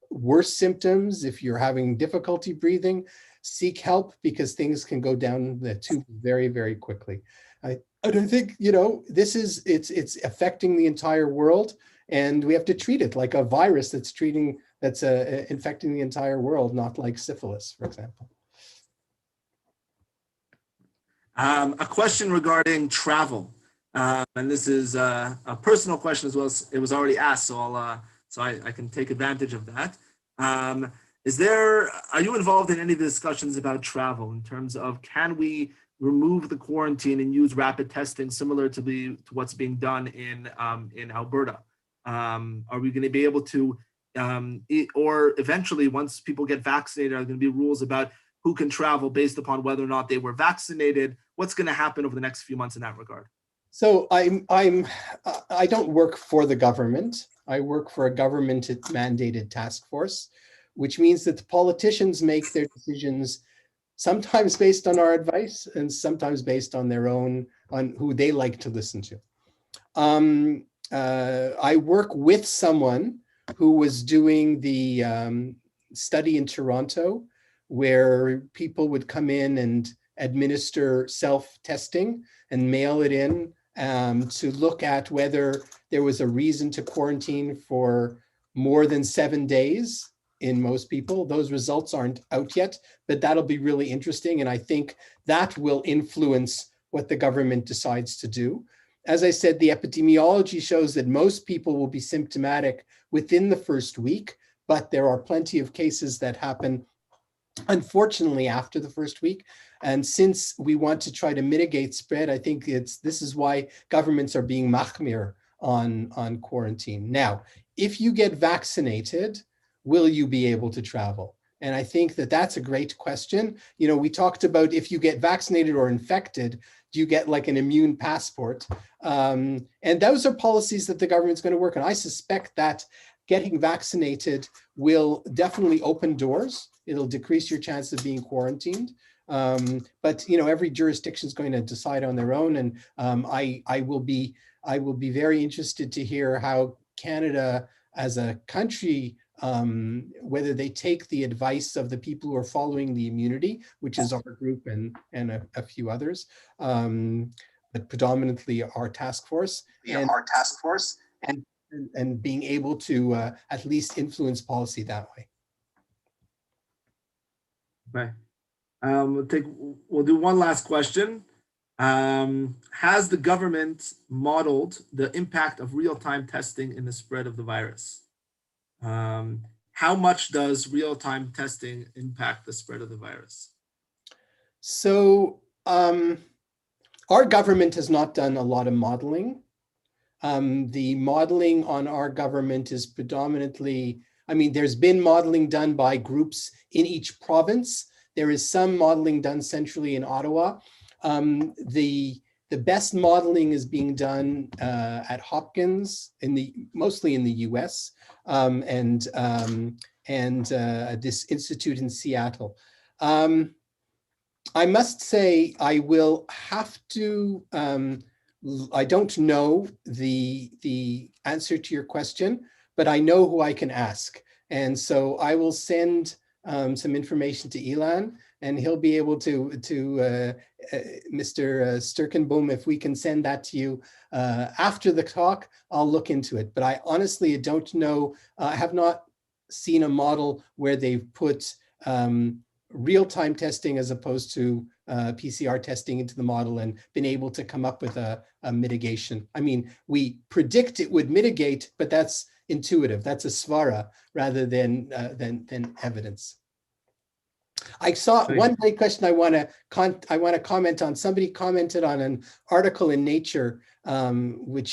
worse symptoms, if you're having difficulty breathing, seek help because things can go down the tube very, very quickly. I don't think, it's affecting the entire world, and we have to treat it like a virus that's infecting the entire world, not like syphilis, for example. A question regarding travel, and this is a personal question as well. As it was already asked, so I can take advantage of that. Are you involved in any of the discussions about travel in terms of can we remove the quarantine and use rapid testing similar to what's being done in Alberta? Are we going to be able to, or eventually once people get vaccinated, are there going to be rules about who can travel based upon whether or not they were vaccinated? What's going to happen over the next few months in that regard? So I don't work for the government. I work for a government mandated task force, which means that the politicians make their decisions sometimes based on our advice and sometimes based on on who they like to listen to. I work with someone who was doing the study in Toronto where people would come in and administer self-testing and mail it in to look at whether there was a reason to quarantine for more than 7 days in most people. Those results aren't out yet, but that'll be really interesting. And I think that will influence what the government decides to do. As I said, the epidemiology shows that most people will be symptomatic within the first week, but there are plenty of cases that happen, unfortunately, after the first week. And since we want to try to mitigate spread, I think this is why governments are being machmir on quarantine. Now, if you get vaccinated, will you be able to travel? And I think that that's a great question. We talked about if you get vaccinated or infected, do you get like an immune passport? And those are policies that the government's going to work on. I suspect that getting vaccinated will definitely open doors. It'll decrease your chance of being quarantined. But every jurisdiction is going to decide on their own. And I will be very interested to hear how Canada as a country, whether they take the advice of the people who are following the immunity, which is our group and a few others, but predominantly our task force, and being able to at least influence policy that way. Okay. We'll do one last question. Has the government modeled the impact of real-time testing in the spread of the virus? How much does real-time testing impact the spread of the virus? So our government has not done a lot of modeling. The modeling on our government is predominantly, there's been modeling done by groups in each province. There is some modeling done centrally in Ottawa. The best modeling is being done at Hopkins, mostly in the US, and this institute in Seattle. I must say, I will have to, I don't know the answer to your question, but I know who I can ask. And so I will send some information to Ilan, and he'll be able to Mr. Sturkenboom, if we can send that to you after the talk, I'll look into it. But I honestly don't know. I have not seen a model where they've put real-time testing as opposed to PCR testing into the model and been able to come up with a mitigation. We predict it would mitigate, but that's intuitive. That's a svara rather than evidence. I saw Thank one great question I want to comment on. Somebody commented on an article in Nature which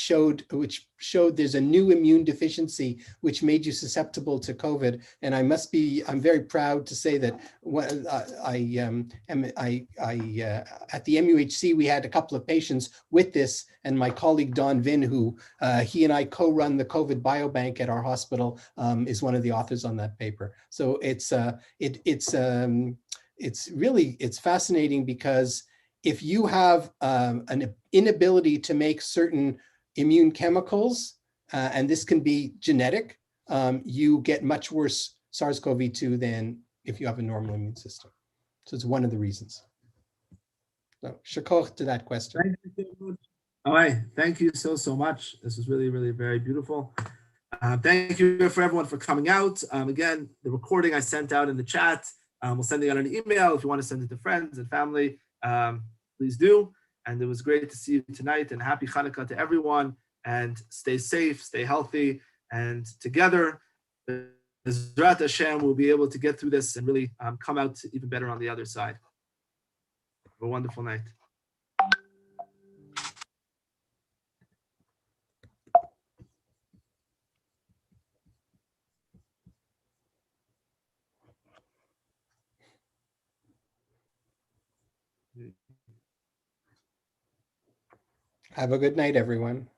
showed there's a new immune deficiency which made you susceptible to COVID. And I'm very proud to say that at the MUHC we had a couple of patients with this, and my colleague Don Vin, who he and I co-run the COVID biobank at our hospital, is one of the authors on that paper. So it's fascinating because if you have an inability to make certain immune chemicals, and this can be genetic, you get much worse SARS-CoV-2 than if you have a normal immune system. So it's one of the reasons. So, Shakor to that question. Thank you so much. All right, thank you so much. This is really, really very beautiful. Thank you for everyone for coming out. Again, the recording I sent out in the chat. We'll send it out an email. If you want to send it to friends and family, please do. And it was great to see you tonight, and happy Hanukkah to everyone, and stay safe, stay healthy, and together, Bezrat Hashem, will be able to get through this and really come out even better on the other side. Have a wonderful night. Have a good night, everyone.